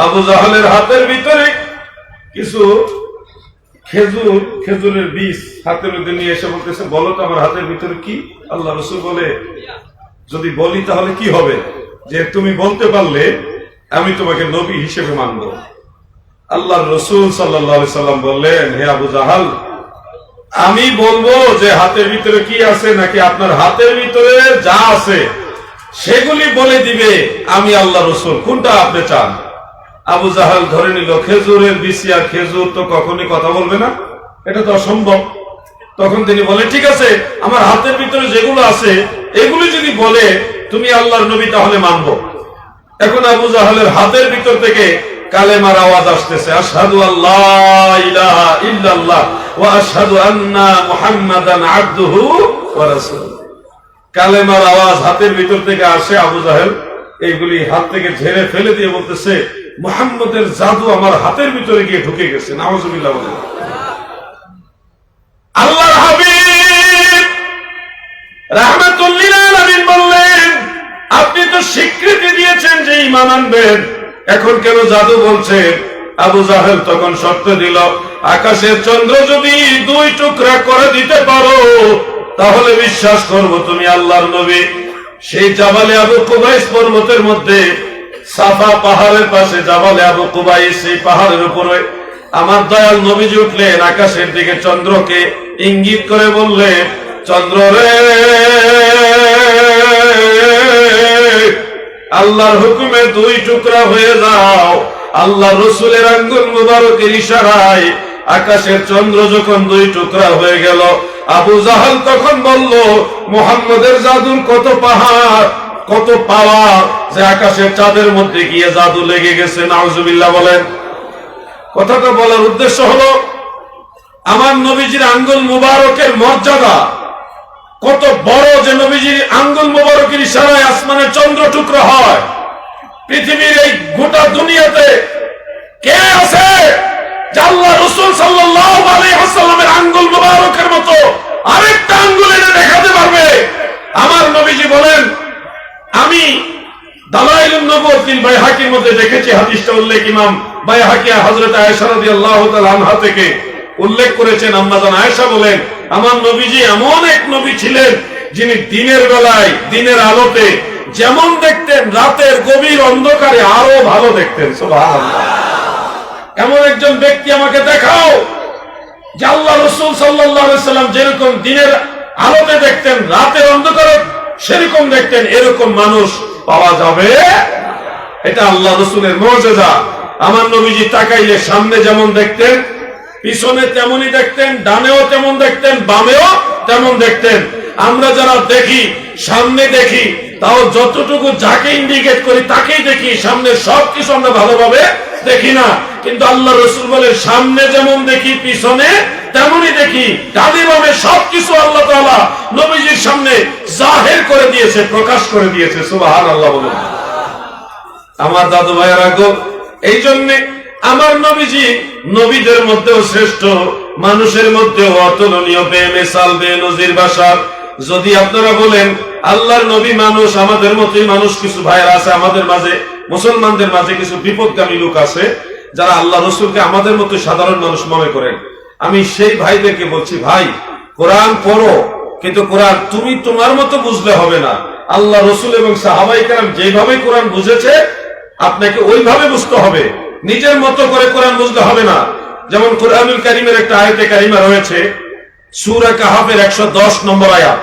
আবু জাহালের হাতের ভিতরে কিছু খেজুরের বীজ হাতের মধ্যে নিয়ে এসে বলতেছে, বলো তো আমার হাতের ভিতরে কি? আল্লাহ রাসূল বলে, যদি বলি তাহলে কি হবে? যে তুমি বলতে পারলে আমি তোমাকে নবী হিসেবে মানব। আল্লাহ রাসূল সাল্লাল্লাহু আলাইহি সাল্লাম বললেন, হে আবু জাহাল, আমি বলবো যে হাতের ভিতরে কি আছে, নাকি আপনার হাতের ভিতরে যা আছে সেগুলি বলে দিবে আমি আল্লাহ রাসূল? কোনটা আপনি চান? আবু জাহাল ধরে নিল খেজুরের বিচি, আর খেজুর তো কখনই কথা বলবে না, এটা তো অসম্ভব। তখন তিনি বলে, ঠিক আছে, আমার হাতের ভিতরে যেগুলো আছে এগুলি যদি বলে তুমি আল্লাহর নবী তাহলে মানব। এখন আবু জাহালের হাতের ভিতর থেকে কালেমার আওয়াজ আসতেছে, আশহাদু আল্লাহ ইলাহা ইল্লাল্লাহ ওয়া আশহাদু আন্না মুহাম্মাদান আবদুহু ওয়া রাসূলুহু। কালেমার আওয়াজ হাতের ভিতর থেকে আসে। আবু জাহেল এইগুলি হাত থেকে ঝেড়ে ফেলে দিয়ে বলতেছে, মুহাম্মদের জাদু আমার হাতের ভিতরে গিয়ে ঢুকে গেছে। নাউযুবিল্লাহ বলেন। আল্লাহর হাবিব রাহমাতুল লিল আলামিন বললেন, আপনি তো স্বীকৃতি দিয়েছেন যে ঈমান আনবেন, এখন কেন জাদু বলছেন? আবু জাহেল তখন শর্ত দিল, আকাশের চন্দ্র যদি দুই টুকরা করে দিতে পারো তাহলে বিশ্বাস করব তুমি আল্লাহর নবী। সেই জাবালে আবু কুবাইস পর্বতের মধ্যে, সাফা পাহাড়ের পাশে জাবালে আবু কুবাইস, সেই পাহাড়ের উপরে আমার দয়াল নবীজি উঠলেন, আকাশের দিকে চন্দ্রকে ইঙ্গিত করে বললেন, চন্দ্র রে, আল্লাহর হুকুমে দুই টুকরা হয়ে যাও। আল্লাহ রসুলের আঙ্গুল মুবারকের ইশারায় আকাশের চন্দ্র যখন দুই টুকরা হয়ে গেল, আবু জাহাল তখন বলল, মুহাম্মদের জাদুর কত পাহাড়, কত পাওয়ার, যে আকাশের চাঁদের মধ্যে গিয়ে জাদু লেগে গেছে। নাউযুবিল্লাহ বলেন। কথাটা বলার উদ্দেশ্য হলো, আমার নবীজির আঙ্গুল মুবারকের মর্যাদা কত বড়, যে নবীজির আঙ্গুল মুবারকের ইশারায় আসমানের চন্দ্র টুকরা হয়। পৃথিবীর এই গোটা দুনিয়াতে কে আছে যে আল্লাহ রাসূল সাল্লাল্লাহু আলাইহি ওয়াসাল্লামের আঙ্গুল মুবারকের মতো আরেকটা আঙ্গুল এনে দেখাতে পারবে? আমার নবীজি বলেন, আমি দালাইলুন নবুওয়াতিল বাইহাকির মধ্যে দেখেছি, হাদিসটা উল্লেখ ইমাম বাইহাকি হযরত আয়েশা রাদিয়াল্লাহু তাআলা আনহা থেকে উল্লেখ করেছেন। আম্মা জান আয়েশা বলেন, আমার নবীজি এমন এক নবী ছিলেন যিনি দিনের বেলায়, দিনের আলোতে যেমন দেখতেন, রাতের গভীর অন্ধকারে আরো ভালো দেখতেন। সুবহানাল্লাহ। এমন একজন ব্যক্তি আমাকে দেখাও যে আল্লাহ রাসূল সাল্লাল্লাহু আলাইহি ওয়াসাল্লাম যেরকম দিনের আলোতে দেখতেন, রাতের অন্ধকারে সেরকম দেখতেন, এরকম মানুষ পাওয়া যাবে? এটা আল্লাহ রাসূলের মুজিজা। আমার নবীজি তাকাইলে সামনে যেমন দেখতেন, পিছনে তেমনই দেখতেন, ডানেও তেমন দেখতেন, বামেও তেমন দেখতেন। আমরা যারা দেখি, সামনে দেখি, তাও যতটুকু যাকে ইন্ডিকেট করি তাকেই দেখি, সামনে সবকিছু আমরা ভালোভাবে দেখি না। কিন্তু আল্লাহ রাসূল বলে, সামনে যেমন দেখি পিছনে তেমনই দেখি, ডানে বামে সবকিছু আল্লাহ তাআলা নবীজির সামনে জাহির করে দিয়েছে, প্রকাশ করে দিয়েছে। সুবহানাল্লাহ বলেন। আমার দাদু ভাইয়েরা গো, এই জন্য আমার নবীজি নবীদের মধ্যেও শ্রেষ্ঠ, মানুষের মধ্যেও অতুলনীয়, বেমিসাল, বেনজির বাশার। যদি আপনারা বলেন আল্লাহর নবী মানুষ, আমাদের মতোই মানুষ, কিছু ভাইয়েরা আছে আমাদের মাঝে, মুসলমানদের মাঝে কিছু বিপদগামী লোক আছে যারা আল্লাহ রাসূলকে আমাদের মতো সাধারণ মানুষ মনে করেন। আমি সেই ভাইদেরকে বলছি, ভাই কোরআন পড়ো, কিন্তু কোরআন তুমি তোমার মতো বুঝলে হবে না। আল্লাহ রাসূল এবং সাহাবায়ে কেরাম যেভাবে কোরআন বুঝেছে আপনাকে ওইভাবে বুঝতে হবে, নিজের মতো করে কোরআন বুঝতে হবে না। যেমন কোরআনুল কারীমের একটা আয়াতে কারিমা রয়েছে, সূরা কাহাফের 110 নম্বর আয়াত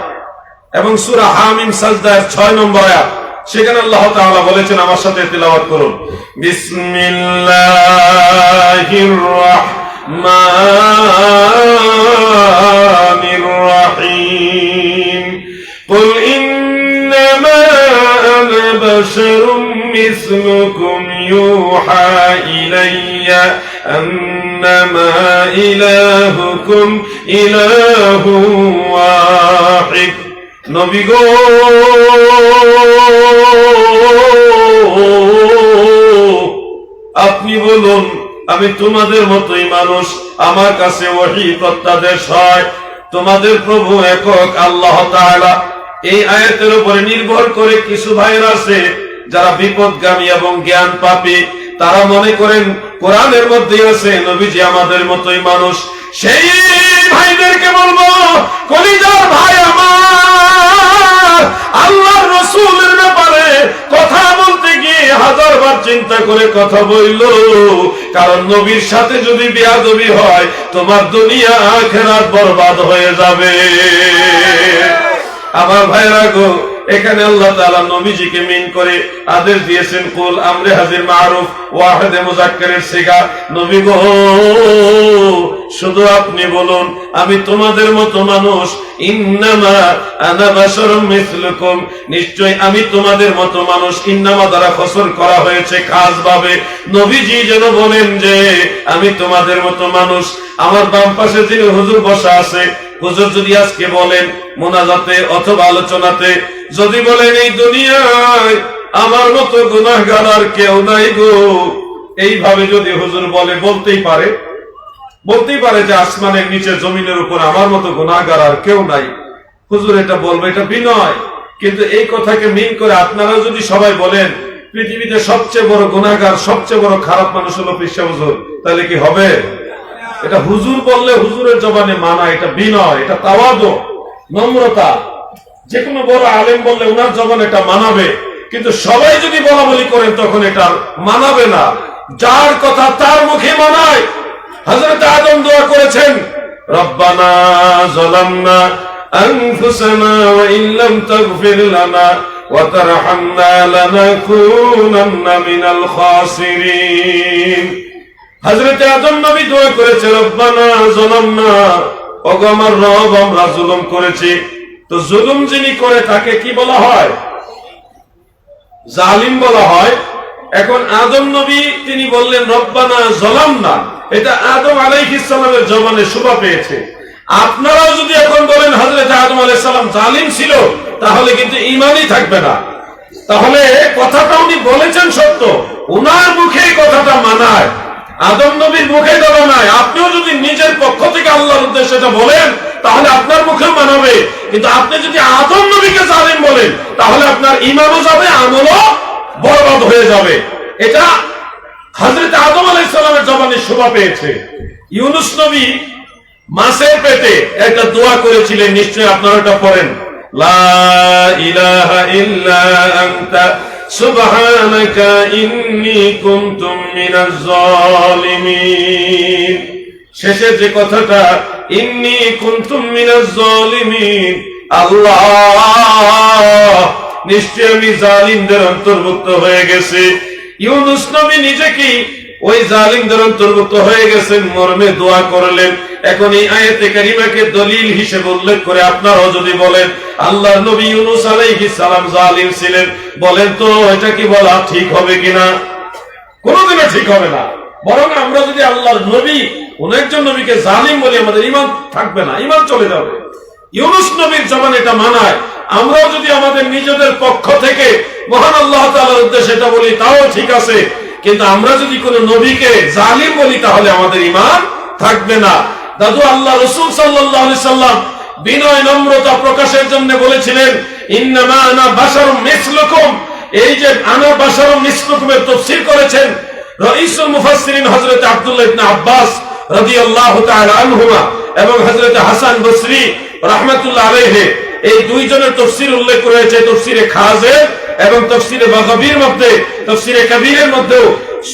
এবং সূরা হামিম সাজদার 6 নম্বর আয়াত। সেখানে আল্লাহ তাআলা বলেছেন, আমার সাথে তিলাওয়াত করুন, বিসমিল্লাহির রাহমানির রাহিম, কুল ইন্নামা আনা বাশারুম মিসলুকুম ইউহা ইলাইয়া আন্নামা ইলাহুকুম ইলাহুন ওয়াহিদ। নবী গো, আপনি বলুন, আমি তোমাদের মতোই মানুষ, আমার কাছে ওহী প্রত্যাদেশ হয়, তোমাদের প্রভু একক আল্লাহ তাআলা। এই আয়াতের উপরে নির্ভর করে কিছু ভাইরা আছে যারা বিপদগামী এবং জ্ঞান পাপী, তারা মনে করেন কোরআনের মধ্যে আছে নবীজি আমাদের মতোই মানুষ। সেই ভাইদেরকে বলবো, কলিজার ভাই আমার, আল্লাহর রাসূলের ব্যাপারে কথা বলতে গিয়ে হাজারবার চিন্তা করে কথা বলল, কারণ নবীর সাথে যদি বেয়াদবি হয় তোমার দুনিয়া আখিরাত বরবাদ হয়ে যাবে। আমার ভাইরা গো, এখানে আল্লাহ তাআলা নবীজিকে মিন করে আদেশ দিয়েছেন, কুল আমরে হাজির মারুফ ওয়াহিদে মুযাক্কারের সিগা। নবী গো, শুধু আপনি বলুন আমি তোমাদের মতো মানুষ, ইন্নামা আনা বাশারুম মিসলুকুম, নিশ্চয় আমি তোমাদের মতো মানুষ। ইন্নামা দ্বারা কসর করা হয়েছে খাস ভাবে। নবীজি যেন বলেন যে আমি তোমাদের মতো মানুষ। আমার বাম পাশে যিনি হুজুর বসা আছে, হুজুর যদি আজকে বলেন মোনাজাতে অথবা আলোচনাতে যদি বলেন এই দুনিয়ায় আমার মতো গুনাহগার আর কেউ নাই গো, এইভাবে যদি হুজুর বলে, বলতেই পারে যে আসমানের নিচে জমিনের উপর আমার মতো গুনাহগার আর কেউ নাই, হুজুর এটা বলবে, এটা বিনয়। কিন্তু এই কথাকে মিন করে আপনারা যদি সবাই বলেন পৃথিবীতে সবচেয়ে বড় গুনাহগার, সবচেয়ে বড় খারাপ মানুষ হলো পিসা হুজুর, তাহলে কি হবে? এটা হুজুর বললে হুজুরের জবানে মানা, এটা বিনয়, এটা তাওয়াদু, নম্রতা। যে কোনো বড় আলেম বললে উনার জবানে এটা মানাবে, কিন্তু সবাই যদি বলা বলি করেন তখন এটা মানাবে না। যার কথা তার মুখে মানায়। হযরত আদম দোয়া করেছেন, রব্বানা যালামনা আনফুসানা ওয়া ইল্লাম তাগফির লানা ওয়া তারহামনা লানাকুনান্না মিনাল খাসিরিন। হযরত আদম নবী দোয়া করেছে, রব্বানা যালামনা, ওগো আমার রব আমরা জুলুম করেছি। তো জুলুম যিনি করে তাকে কি বলা হয়? জালিম বলা হয়। এখন আদম নবী তিনি বললেন রব্বানা যালামনা, এটা আদম আলাইহিস সালামের জবানে শোভা পেয়েছে। আপনারাও যদি এখন বলেন হযরত আদম আলাইহিস সালাম জালিম ছিল, তাহলে কিন্তু ঈমানই থাকবে না। তাহলে কথাটা উনি বলেছেন সত্য, উনার মুখে কথাটা মানায়, আদম নবীর মুখে ধরা নাই। আপনিও যদি নিজের পক্ষ থেকে আল্লাহর উদ্দেশ্যে এটা বলেন তাহলে আপনার মুখে মানাবে, কিন্তু আপনি যদি আদম নবীকে জালিম বলেন তাহলে আপনার ঈমানও যাবে, আমলও বরবাদ হয়ে যাবে। এটা হযরত আদম আলাইহিস সালামের জবানে শোভা পেয়েছে। ইউনূস নবী মাছের পেটে একটা দোয়া করেছিলেন, নিশ্চয়ই আপনারা এটা পড়েন, লা ইলাহা ইল্লা আনতা সুবহানাকা ইন্নী কুনতু মিনাজ জালিমিন। শেষে যে কথাটা, ইন্নী কুনতু মিনাজ জালিমিন, আল্লাহ নিশ্চয় আমি জালিমদের অন্তর্ভুক্ত হয়ে গেছি। ইউনূস নবী নিজে কি ওই জালিমদের অন্তর্ভুক্ত হয়ে গেছেন মর্মে দোয়া করলেন। এখন এই আয়াতে কারিমাকে দলিল হিসেবে উল্লেখ করে আপনারাও যদি বলেন আল্লাহর নবী ইউনূস আলাইহিস সালাম জালিম ছিলেন, বলেন তো এটা কি বলা ঠিক হবে কিনা? কোনোদিনও ঠিক হবে না। বরং আমরা যদি আল্লাহর নবী কোন একজন নবীকে জালিম বলি, আমাদের ঈমান থাকবে না, ঈমান চলে যাবে। ইউনূস নবীর জবানে এটা মানায়। আমরাও যদি আমাদের নিজেদের পক্ষ থেকে মহান আল্লাহ তাআলার উদ্দেশ্যে এটা বলি তাও ঠিক আছে, কিন্তু আমরা যদি কোন নবীকে জালিম বলি তাহলে আমাদের ঈমান থাকবে না। দাদু আল্লাহ রাসূল সাল্লাল্লাহু আলাইহি সাল্লাম বিনয় নম্রতা প্রকাশের জন্য বলেছিলেন, ইন্নামা আনা বাশারুম মিসলুকুম। এই যে আনা বাশারুম মিসলুকুমের তাফসীর করেছেন রাইসুল মুফাসসিরিন হযরত আব্দুল্লাহ ইবনে আব্বাস রাদিয়াল্লাহু তাআলা আনহুমা এবং হযরত হাসান বসরি রাহমাতুল্লাহ আলাইহি। এই দুইজনের তাফসীর উল্লেখ রয়েছে তাফসীরে খাজের এবং তাফসীরে বাগাবীর মধ্যে। তাফসীরে কবীরের মধ্যে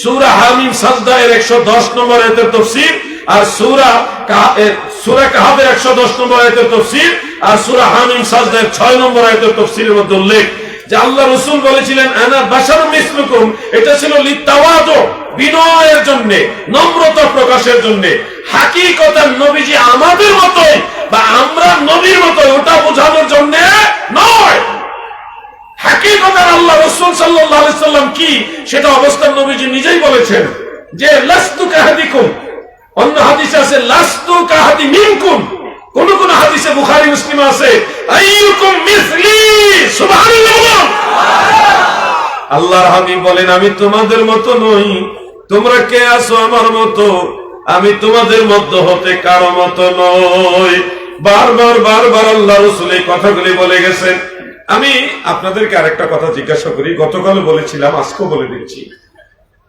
সূরা হামিম সাজদা এর 110 নম্বর আয়াতের তাফসীর, আর সূরা কাহাফের 110 নম্বর আয়াতের তাফসীর, আর সূরা হামিম সাজদা এর 6 নম্বর আয়াতের তাফসীরের মধ্যে উল্লেখ যে আল্লাহ রাসূল বলেছিলেন আনা বাশারুম মিসলুকুম। এটা ছিল লিতাওয়াদু, বিনয়ের জন্য, নম্রতা প্রকাশের জন্য। হাকিকতান নবীজি আমাদের মতোই বা আমরা নবীর মতোই ওটা বোঝানোর জন্য নয়। হাকিকতান আল্লাহ রাসূল সাল্লাল্লাহু আলাইহি সাল্লাম কি সেটা অবস্থান নবীজি নিজেই বলেছেন যে লাস্তু কাহাদিকুম। অন্য হাদিসে আছে লাস্তু কাহাদি মিনকুম। কোন কোন হাদিসে বুখারী মুসলিম আছে আইয়ুকুম মিসলি। সুবহানাল্লাহ। আল্লাহর হাবিব বলেন আমি তোমাদের মতো নই, তোমরা কে আছো আমার মতো, আমি তোমাদের মধ্য হতে কারো মতো নই। বারবার বারবার আল্লাহ রাসূল এই কথাগুলি বলে গেছেন। আমি আপনাদেরকে আরেকটা কথা জিজ্ঞাসা করি, গতকাল বলেছিলাম আজকে বলে দিচ্ছি।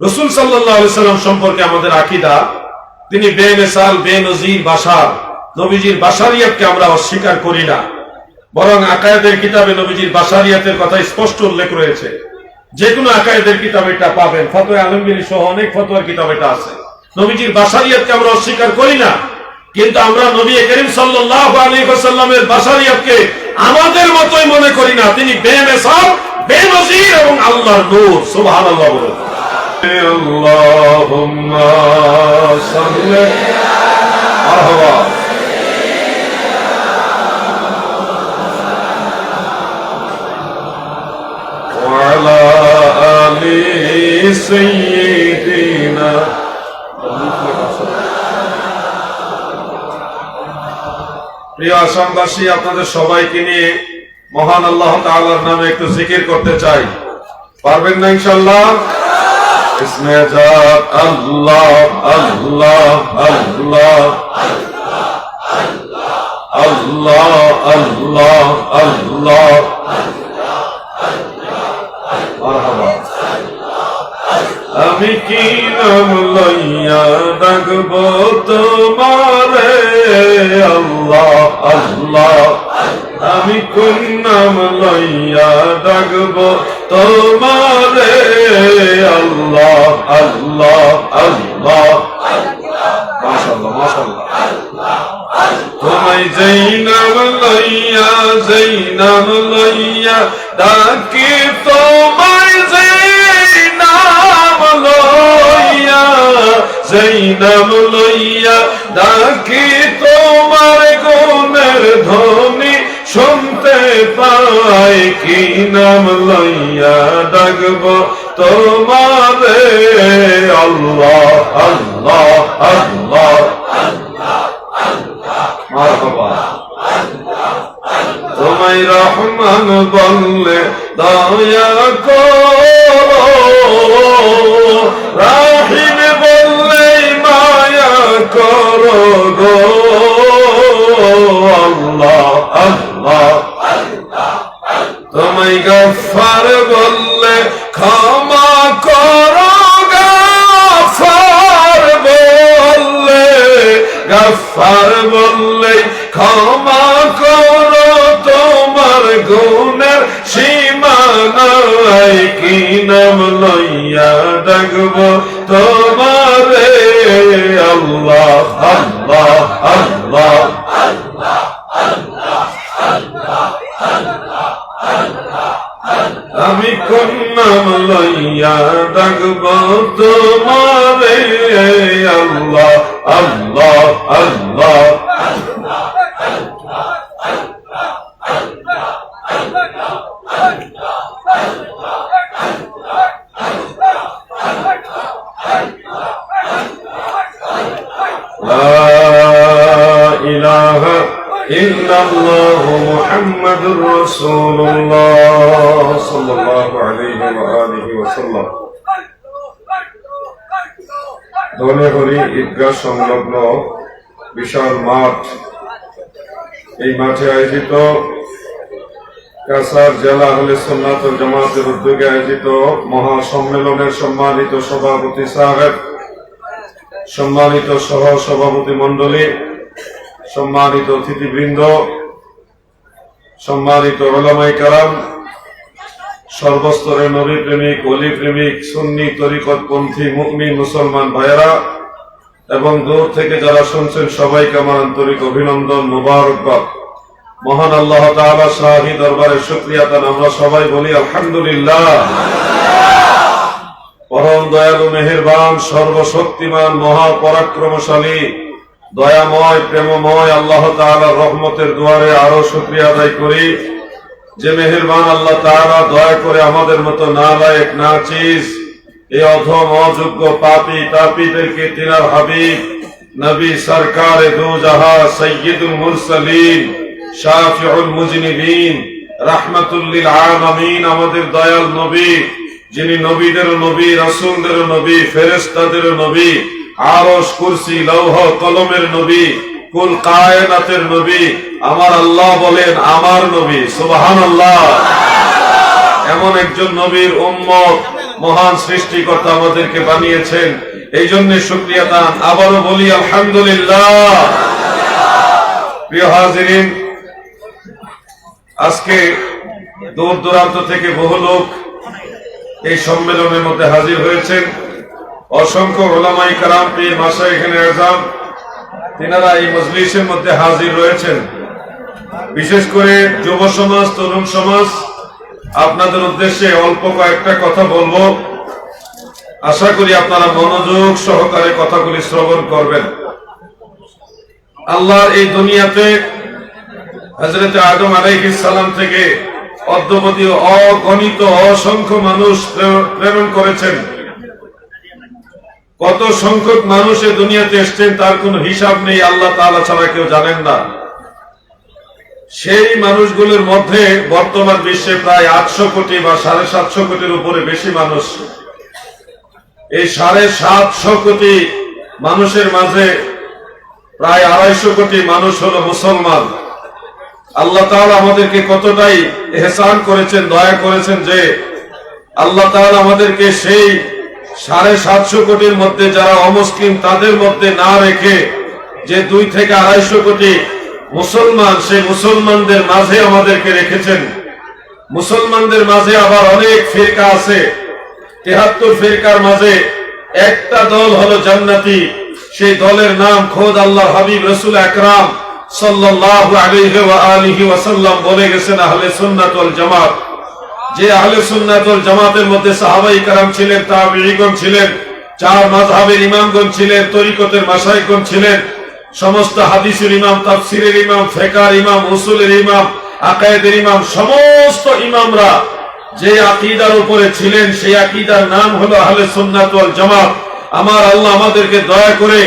রাসূল সাল্লাল্লাহু আলাইহি সাল্লাম সম্পর্কে আমাদের আকীদা, তিনি বেমিসাল বেনজির বাশার, নবীজির বাশারিয়াতকে আমরা অস্বীকার করি না, বরং আকায়েদের কিতাবে নবীজির বাশারিয়াতের কথা স্পষ্ট উল্লেখ রয়েছে। যে কোনো আকায়েদের কিতাবে এটা পাবেন, ফতোয়া আলমগীরি সহ অনেক ফতোয়ার কিতাবে এটা আছে। নবীজির বাশারিয়াতকে আমরা অস্বীকার করি না, কিন্তু আমরা নবী করিম সাল্লাল্লাহু আলাইহি ওয়াসাল্লামের বাশারিয়াতকে আমাদের মতোই মনে করি না। তিনি বেমিসাল বেনজির এবং আল্লাহর নূর। সুবহানাল্লাহ বলুন। আল্লাহুম্মা সাল্লি মারহাবা। وعلى آل سيدنا প্রিয় আসামবাসী, আপনাদের সবাইকে নিয়ে মহান আল্লাহ তাআলার নামে একটু জিকির করতে চাই। পারবেন না ইনশাআল্লাহ? ইসমে জাত আল্লাহ আল্লাহ আল্লাহ আল্লাহ আল্লাহ আল্লাহ। আমি কি নাম লইয়া ডাকবো তোমারে আল্লাহ আল্লাহ, আমি কোন নাম লইয়া ডাকবো তোমারে আল্লাহ আল্লাহ আল্লাহ। মাশাআল্লাহ মাশাআল্লাহ। তোমায় যেই নাম লইয়া ডাকি, তোমায় যেই নাম লইয়া ডাকি, তোমার গুণের ধ্বনি শুনতে পাই। কি নাম লইয়া ডাকবো তোমারে আল্লাহ আল্লাহ আল্লাহ। মারহাবা। তোমায় রহমান বললে দয়া করো, রাহিম বললে মায়া করো গো আল্লাহ আল্লাহ। তোমায় গফফার বললে ক্ষমা করো, গফফার বললে ক্ষমা করো, তোমার গুণের সীমা নাই। কি নাম লইয়া ডাকবো তোমারে আল্লাহ আল্লাহ আল্লাহ। আমি কোন নাম লইয়া ডাকবো তোমারে আল্লাহ আল্লাহ আল্লাহ। লা ইলাহা ইল্লাল্লাহু মুহাম্মাদুর রাসূলুল্লাহ সাল্লাল্লাহু আলাইহি ওয়া আলিহি ওয়াসাল্লাম। ধনেহরি ঈদগাহ সংলগ্ন বিশাল মাঠ, এই মাঠে আয়োজিত কাছাড় জেলা আহলে সুন্নাত ওয়াল জামাতের উদ্যোগে আয়োজিত মহাসম্মেলনের সম্মানিত সভাপতি সাহেব, সম্মানিত সহ সভাপতি মন্ডলী, সম্মানিত অতিথিবৃন্দ, সম্মানিত উলামায়ে কেরাম, সর্বস্তরের নবী প্রেমিক, ওলি প্রেমিক, সুন্নি তরিকতপন্থী মুমিন মুসলমান ভাইয়েরা এবং দূর থেকে যারা শুনছেন সবাইকে আমার আন্তরিক অভিনন্দন, মোবারকবাদ। মহান আল্লাহ তাআলা শাহী দরবারে শুকরিয়া তান আমরা সবাই বলি আলহামদুলিল্লাহ। পরম দয়ালু মেহেরবান সর্বশক্তিমান মহাপরাক্রমশালী দয়াময় প্রেমময় আল্লাহ তাআলার রহমতের দুয়ারে আরো শুকরিয়া আদায় করি যে মেহেরবান আল্লাহ তাআলা দয়া করে আমাদের মতো নালায়েক নাচিজ এই অধম অযোগ্য পাপী তাপীদেরকে তিনার হাবিব নবী সরকারে দু জাহাঁ সাইয়্যিদুল মুরসালিন শাফিউল মুজনিবিন রাহমাতুল লিল আলামিন, আমাদের দয়াল নবী, যিনি নবীদের নবী, রাসূলদের নবী, ফেরেশতাদের নবী, আরশ কুরসি লৌহ কলমের নবী, কুল কায়নাতের নবী, আমার আল্লাহ বলেন আমার নবী। সুবহানাল্লাহ। এমন একজন নবীর উম্মত মহান সৃষ্টিকর্তা আমাদেরকে বানিয়েছেন, এই জন্য শুকরিয়া দান। আবারও বলি আলহামদুলিল্লাহ। প্রিয় হাজিরিন, আজকে দূর দূরান্ত থেকে বহু লোক এই সম্মেলনের মধ্যে হাজির হয়েছেন। অসংখ্য ওলামায়ে কেরাম, পীর মাশায়েখে আযম তিনারা এই মজলিসের মধ্যে হাজির রয়েছেন। বিশেষ করে যুব সমাজ, তরুণ সমাজ, আপনাদের উদ্দেশ্যে অল্প কয়েকটা কথা বলবো। আশা করি আপনারা মনোযোগ সহকারে কথাগুলি শ্রবণ করবেন। আল্লাহর এই দুনিয়াতে হযরত আদম আলাইহিস সালাম থেকে অদ্যাবধি অগণিত অসংখ্য মানুষ প্রেরণ করেছেন। কত সংখ্যক মানুষ এই দুনিয়াতে এসেছেন তার কোনো হিসাব নেই, আল্লাহ তাআলা ছাড়া কেউ জানেন না। সেই মানুষগুলোর মধ্যে বর্তমান বিশ্বে প্রায় 800 কোটি বা 750 কোটির উপরে বেশি মানুষ। এই 750 কোটি মানুষের মাঝে প্রায় 250 কোটি মানুষ হলো মুসলমান। আল্লাহ তাআলা আমাদেরকে কতটাই ইহসান করেছেন, দয়া করেছেন যে আল্লাহ তাআলা আমাদেরকে সেই 750 কোটির মধ্যে যারা অমুসলিম তাদের মধ্যে না রেখে যে 2 থেকে 250 কোটি মুসলমান, সেই মুসলমানদের মাঝে আমাদেরকে রেখেছেন। মুসলমানদের মাঝে আবার অনেক ফিরকা আছে। 73 ফিরকার মাঝে একটা দল হলো জান্নাতি। সেই দলের নাম খোদ আল্লাহ হাবিব রাসূল আকরাম সাল্লাল্লাহু আলাইহি ওয়া আলিহি ওয়াসাল্লাম বলে গেছেন আহলে সুন্নাত ওয়াল জামাত। যে আহলে সুন্নাত ওয়াল জামাতের মধ্যে সাহাবায়ে কেরাম ছিলেন, তাবেঈগণ ছিলেন, 4 মাযহাবের ইমামগণ ছিলেন, তরিকতের মাশায়েখগণ ছিলেন, সমস্ত হাদিসের ইমাম, তাফসীরের ইমাম, ফিকহের ইমাম, উসুলের ইমাম, আকায়েদের ইমাম, সমস্ত ইমামরা যে আকীদার উপরে ছিলেন সেই আকীদার নাম হলো আহলে সুন্নাত ওয়াল জামাত। আমার আল্লাহ আমাদেরকে দয়া করে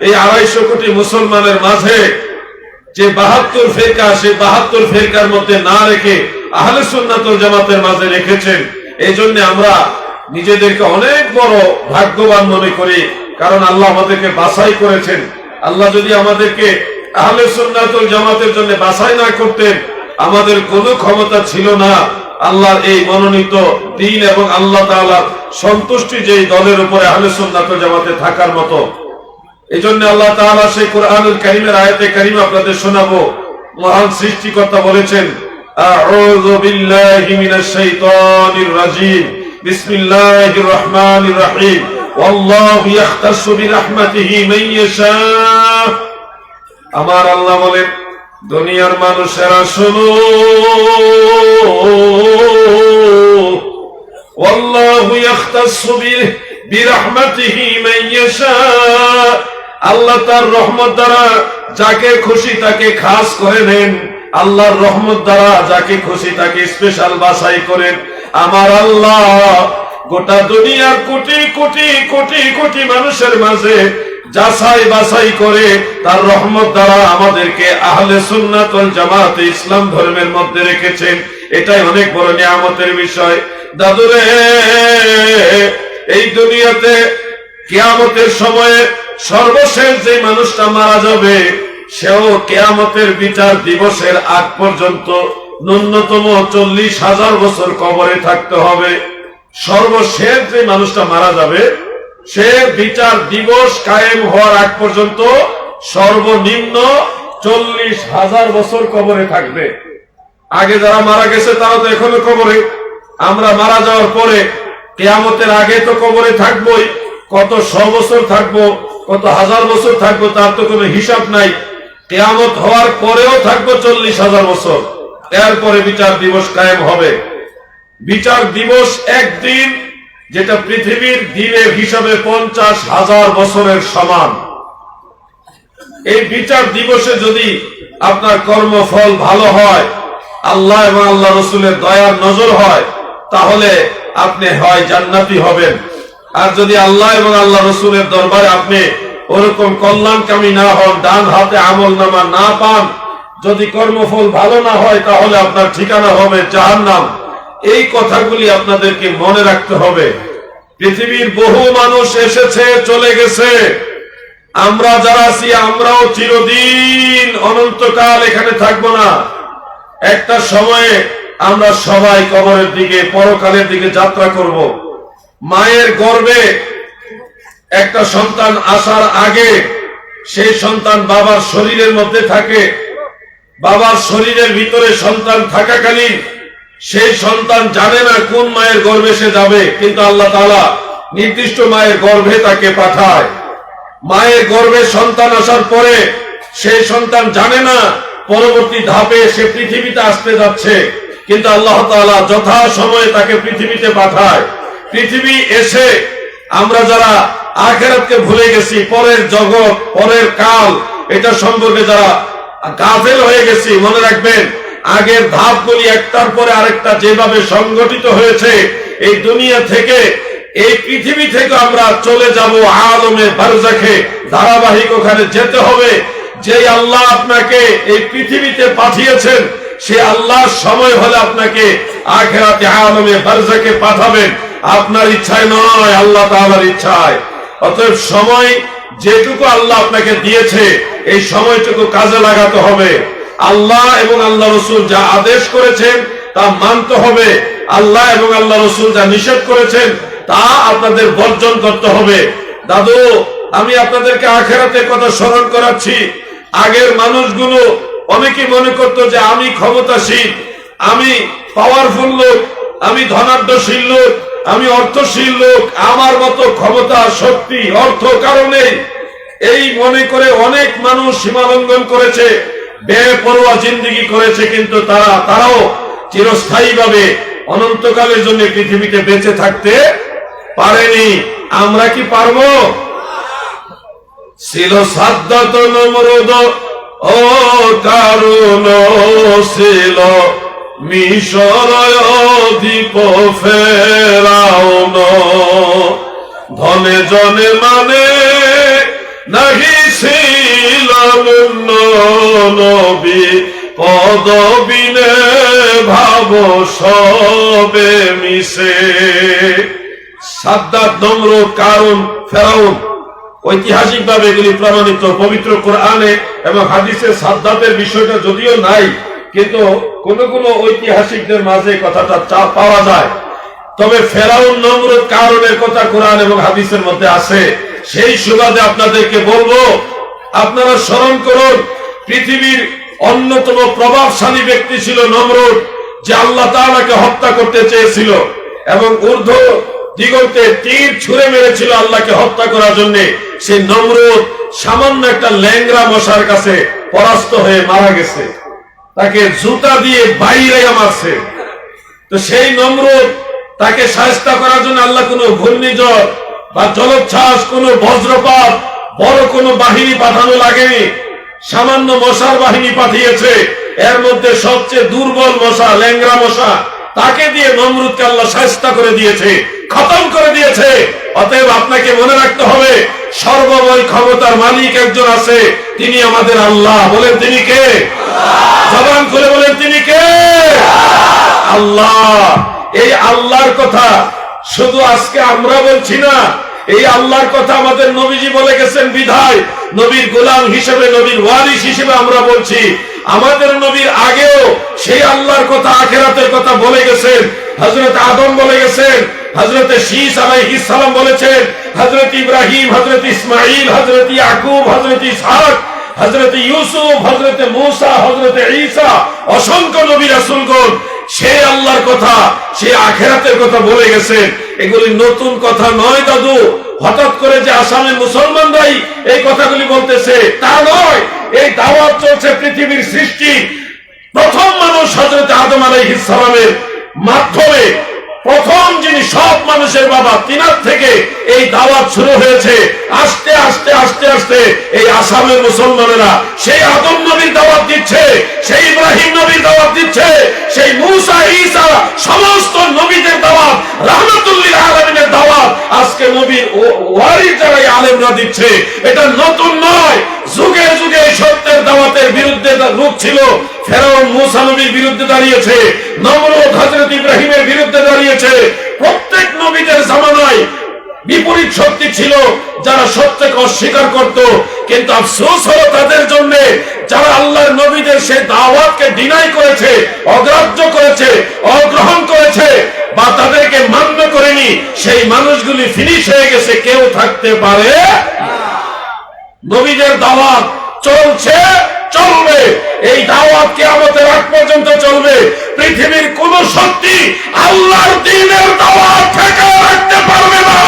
এই 250 কোটি মুসলমানের মাঝে যে 72 ফিরকা, সেই 72 ফিরকার মধ্যে না রেখে আহলে সুন্নাত ওয়াল জামাতের মাঝে রেখেছেন। এই জন্য আমরা নিজেদেরকে অনেক বড় ভাগ্যবান মনে করি, কারণ আল্লাহ আমাদেরকে বাছাই করেছেন। আল্লাহ যদি আমাদেরকে আহলে সুন্নাত ওয়াল জামাতের জন্য বাছাই না করতেন, আমাদের কোনো ক্ষমতা ছিল না আল্লাহর এই মনোনীত দ্বীন এবং আল্লাহ তাআলার সন্তুষ্টি যেই দলের উপরে আহলে সুন্নাত ওয়াল জামাতে থাকার মতো। এই জন্য আল্লাহ তাআলা সেই কোরআনুল কারীমের আয়াতে কারীমা আপনাদের শোনাবো। মহান সৃষ্টিকর্তা বলেছেন, আউযু বিল্লাহি মিনাশ শাইতানির রাজীম, বিসমিল্লাহির রহমানির রহিম, ওয়াল্লাহু ইয়াখতাসু বিরাহমাতিহি মান ইয়াশা। আমার আল্লাহ বলেন, দুনিয়ার মানুষেরা শোনো, ওয়াল্লাহু ইয়াখতাসু বিরাহমাতিহি মান ইয়াশা। আল্লাহ তার রহমত দ্বারা যাকে খুশি তাকে খাস করে নেন, আল্লাহর রহমত দ্বারা যাকে খুশি তাকে স্পেশাল বাছাই করেন। আমার আল্লাহ গোটা দুনিয়ার কোটি কোটি কোটি কোটি মানুষের মাঝে যাচাই বাছাই করে তার রহমত দ্বারা আমাদেরকে আহলে সুন্নাত ওয়াল জামাত ইসলাম ধর্মের মধ্যে রেখেছেন। এটাই অনেক বড় নিয়ামতের বিষয়। দাদুরে, এই দুনিয়াতে কিয়ামতের সময়ে সর্বশেষ যে মানুষটা মারা যাবে সেও কিয়ামতের বিচার দিবসের আগ পর্যন্ত ন্যূনতম 40,000 বছর কবরে থাকতে হবে। সর্বশেষ যে মানুষটা মারা যাবে সে বিচার দিবস কায়েম হওয়ার আগ পর্যন্ত সর্বনিম্ন 40,000 বছর কবরে থাকবে। আগে যারা মারা গেছে তারা তো এখনো কবরে। আমরা মারা যাওয়ার পরে কিয়ামতের আগে তো কবরে থাকবোই। কত 100 বছর থাকবো, কত 1000 বছর থাকবো তার তো কোনো হিসাব নাই। কিয়ামত হওয়ার পরেও থাকবো 40,000 বছর। এরপরে বিচার দিবস কায়েম হবে। বিচার দিবস একদিন, যেটা পৃথিবীর দিনের হিসাবে 50,000 বছরের সমান। এই বিচার দিবসে যদি আপনার কর্মফল ভালো হয়, আল্লাহ এবং আল্লাহ রসুলের দয়ার নজর হয়, তাহলে আপনি হয় জান্নাতি হবেন। আর যদি আল্লাহ এবং আল্লাহ রসুলের দরবারে আপনি ওরকম কল্যাণকামী না হন, ডান হাতে আমলনামা না পান, যদি কর্মফল ভালো না হয়, তাহলে আপনার ঠিকানা হবে জাহান্নাম। এই কথাগুলি আপনাদেরকে মনে রাখতে হবে। পৃথিবীর বহু মানুষ এসেছে, চলে গেছে। আমরা যারা আছি আমরাও চিরদিন অনন্তকাল এখানে থাকবো না। একটা সময়ে আমরা সবাই কবরের দিকে, পরকালের দিকে যাত্রা করব। মায়ের গর্ভে একটা সন্তান আসার আগে সেই সন্তান বাবার শরীরের মধ্যে থাকে। বাবার শরীরের ভিতরে সন্তান থাকাকালীন সেই সন্তান জানে না কোন মায়ের গর্ভে সে যাবে, কিন্তু আল্লাহ তাআলা নির্দিষ্ট মায়ের গর্ভে তাকে পাঠায়। মায়ের গর্ভে সন্তান আসার পরে সেই সন্তান জানে না পরবর্তী ধাপে সে পৃথিবীতে আসতে যাচ্ছে, কিন্তু আল্লাহ তাআলা যথা সময়ে তাকে পৃথিবীতে পাঠায়। পৃথিবী এসে আমরা যারা আখিরাতকে ভুলে গেছি, পরের জগৎ, পরের কাল, এটা সম্পর্কে যারা গাফেল হয়ে গেছি, মনে রাখবেন আগের ধাপগুলি একটার পরে আরেকটা যেভাবে সংগঠিত হয়েছে, এই দুনিয়া থেকে, এই পৃথিবী থেকে আমরা চলে যাব আলমে বারজাখে, ধারাবাহিক ওখানে যেতে হবে। যে আল্লাহ আপনাকে এই পৃথিবীতে পাঠিয়েছেন, সে আল্লাহর সময় হলে আপনাকে আখিরাতে আলমে বারজাখে পাঠাবেন, আপনার ইচ্ছায় নয়, আল্লাহ তাআলার ইচ্ছায়। অতএব সময় যেটুকু আল্লাহ আপনাকে দিয়েছে, এই সময়টুকু কাজে লাগাতে হবে। আল্লাহ এবং আল্লাহ রসুল যা আদেশ করেছেন তা মানতে হবে, আল্লাহ এবং আল্লাহ রসুল যা নিষেধ করেছেন তা আপনাদের বর্জন করতে হবে। দাদু, আমি আপনাদেরকে আখিরাতের কথা স্মরণ করাচ্ছি। আগের মানুষগুলো অনেকেই মনে করতো যে আমি ক্ষমতাশীল, আমি পাওয়ারফুল লোক, আমি ধনাঢ্যশীল লোক, আমি অর্থশীল লোক, আমার মতো ক্ষমতা, শক্তি, অর্থ কারণে এই মনে করে অনেক মানুষ সীমালঙ্ঘন করেছে, বেপরোয়া জিন্দেগি করেছে, কিন্তু তারাও চিরস্থায়ীভাবে অনন্তকালের জন্য পৃথিবীতে বেঁচে থাকতে পারেনি। আমরা কি পারবো? ছিল সাদ্দাত নমরুদ ও কারুন, ছিল মিশর দ্বীপ ফেরাউন, ধনে জনে মানে নাহি ছিল নবী, পদবিনে ভাব সবে মিশে। সাদ্দাত, নমরুদ, কারুন, ফেরাউন, ঐতিহাসিক ভাবে এগুলি প্রমাণিত পবিত্র কোরআনে এবং হাদিসে। সাদ্দাতের বিষয়টা যদিও নাই, কিন্তু কোন কোন ঐতিহাসিকদের মাঝে কথাটা পাওয়া যায়। তবে ফেরাউন, নমরুদ, কারুনের কথা কোরআন এবং হাদিসের মধ্যে আছে। সেই সুবাদে আপনাদেরকে বলবো, আপনারা স্মরণ করুন, পৃথিবীর অন্যতম প্রভাবশালী ব্যক্তি ছিল নমরুদ, যে আল্লাহ তাআলাকে হত্যা করতে চেয়েছিল এবং ঊর্ধ্ব দিগন্তে তীর ছুঁড়ে মেরেছিল আল্লাহকে হত্যা করার জন্য। সেই নমরুদ সামান্য একটা ল্যাংড়া মশার কাছে পরাস্ত হয়ে মারা গেছে, তাকে জুতা দিয়ে বাইরে মারছে। তো সেই নমরুদ, তাকে শায়েস্তা করার জন্য আল্লাহ কোনো ঘূর্ণিঝড় বা জলোচ্ছ্বাস, কোনো বজ্রপাত, বড় কোনো বাহিনী পাঠানো লাগেনি, সামান্য মশার বাহিনী পাঠিয়েছে। এর মধ্যে সবচেয়ে দুর্বল মশা, ল্যাংড়া মশা, তাকে দিয়ে নমরুদকে আল্লাহ শায়েস্তা করে দিয়েছে, খতম করে দিয়েছে। অতএব আপনাকে মনে রাখতে হবে, সর্বময় ক্ষমতার মালিক একজন আছে, তিনি আমাদের আল্লাহ। বলেন তিনি কে? জবান খুলে বলেন তিনি কে? আল্লাহ। এই আল্লাহর কথা শুধু আজকে আমরা বলছি না, এই আল্লাহর কথা আমাদের নবীজি বলে গেছেন বিধায় নবীর গোলাম হিসেবে, নবীর ওয়ারিস হিসেবে আমরা বলছি। আমাদের নবীর আগেও সেই আল্লাহর কথা, আখিরাতের কথা বলে গেছেন। হযরত আদম বলে গেছেন, হযরত শীস আলাইহিস সালাম বলেছেন, হযরত ইব্রাহিম, হযরত ইসমাঈল, হযরত ইয়াকুব, হযরত ইসহাক, হযরত ইউসুফ, হযরত মূসা, হযরত ঈসা, অসংখ্য নবী রাসূলগণ সেই আল্লাহর কথা, সেই আখিরাতের কথা বলে গেছেন। এগুলি নতুন কথা নয় দাদু। হঠাৎ করে যে আসামের মুসলমানরাই এই কথাগুলি বলতেছে তা নয়। এই দাওয়াত চলছে পৃথিবীর সৃষ্টি প্রথম মানুষ হযরত আদম আলাইহিস সালামের মাধ্যমে। প্রথম যিনি সব মানুষের বাবা, তিনার থেকে এই দাওয়াত শুরু হয়েছে। আস্তে আস্তে আস্তে আস্তে এই আসামের মুসলমানেরা সেই আদম নবীর দাওয়াত দিচ্ছে, সেই ইব্রাহিম নবীর দাওয়াত দিচ্ছে, সেই মূসা, ঈসা, সমস্ত নবীদের দাওয়াত, রাহমাতুল লিল আলামিনের দাওয়াত আজকে নবীর ওয়ারিস যারা আলেমরা দিচ্ছে। এটা নতুন নয়। যুগে যুগে সত্যের দাওয়াতের বিরুদ্ধে রূপ ছিল। ফেরাউন মূসা নবীর বিরুদ্ধে দাঁড়িয়েছে, নমরুদ হযরত ইব্রাহিমের বিরুদ্ধে দাঁড়িয়েছে। প্রত্যেক নবীদের জামানায় বিপরীত শক্তি ছিল যারা সত্যকে অস্বীকার করত। কিন্তু আফসোস হলো তাদের জন্য যারা আল্লাহর নবীদের সেই দাওয়াতকে ডিনাই করেছে, অগ্রাহ্য করেছে, অগ্রহণ করেছে বা তাদেরকে মান্য করেনি। সেই মানুষগুলি ফিনিশ হয়ে গেছে, কেউ থাকতে পারে। নবীদের দাওয়াত চলছে, চলবে। এই দাওয়াত কিয়ামতের আগ পর্যন্ত চলবে। পৃথিবীর কোন শক্তি আল্লাহর দ্বীনের দাওয়াত ঠেকা রাখতে পারবে না।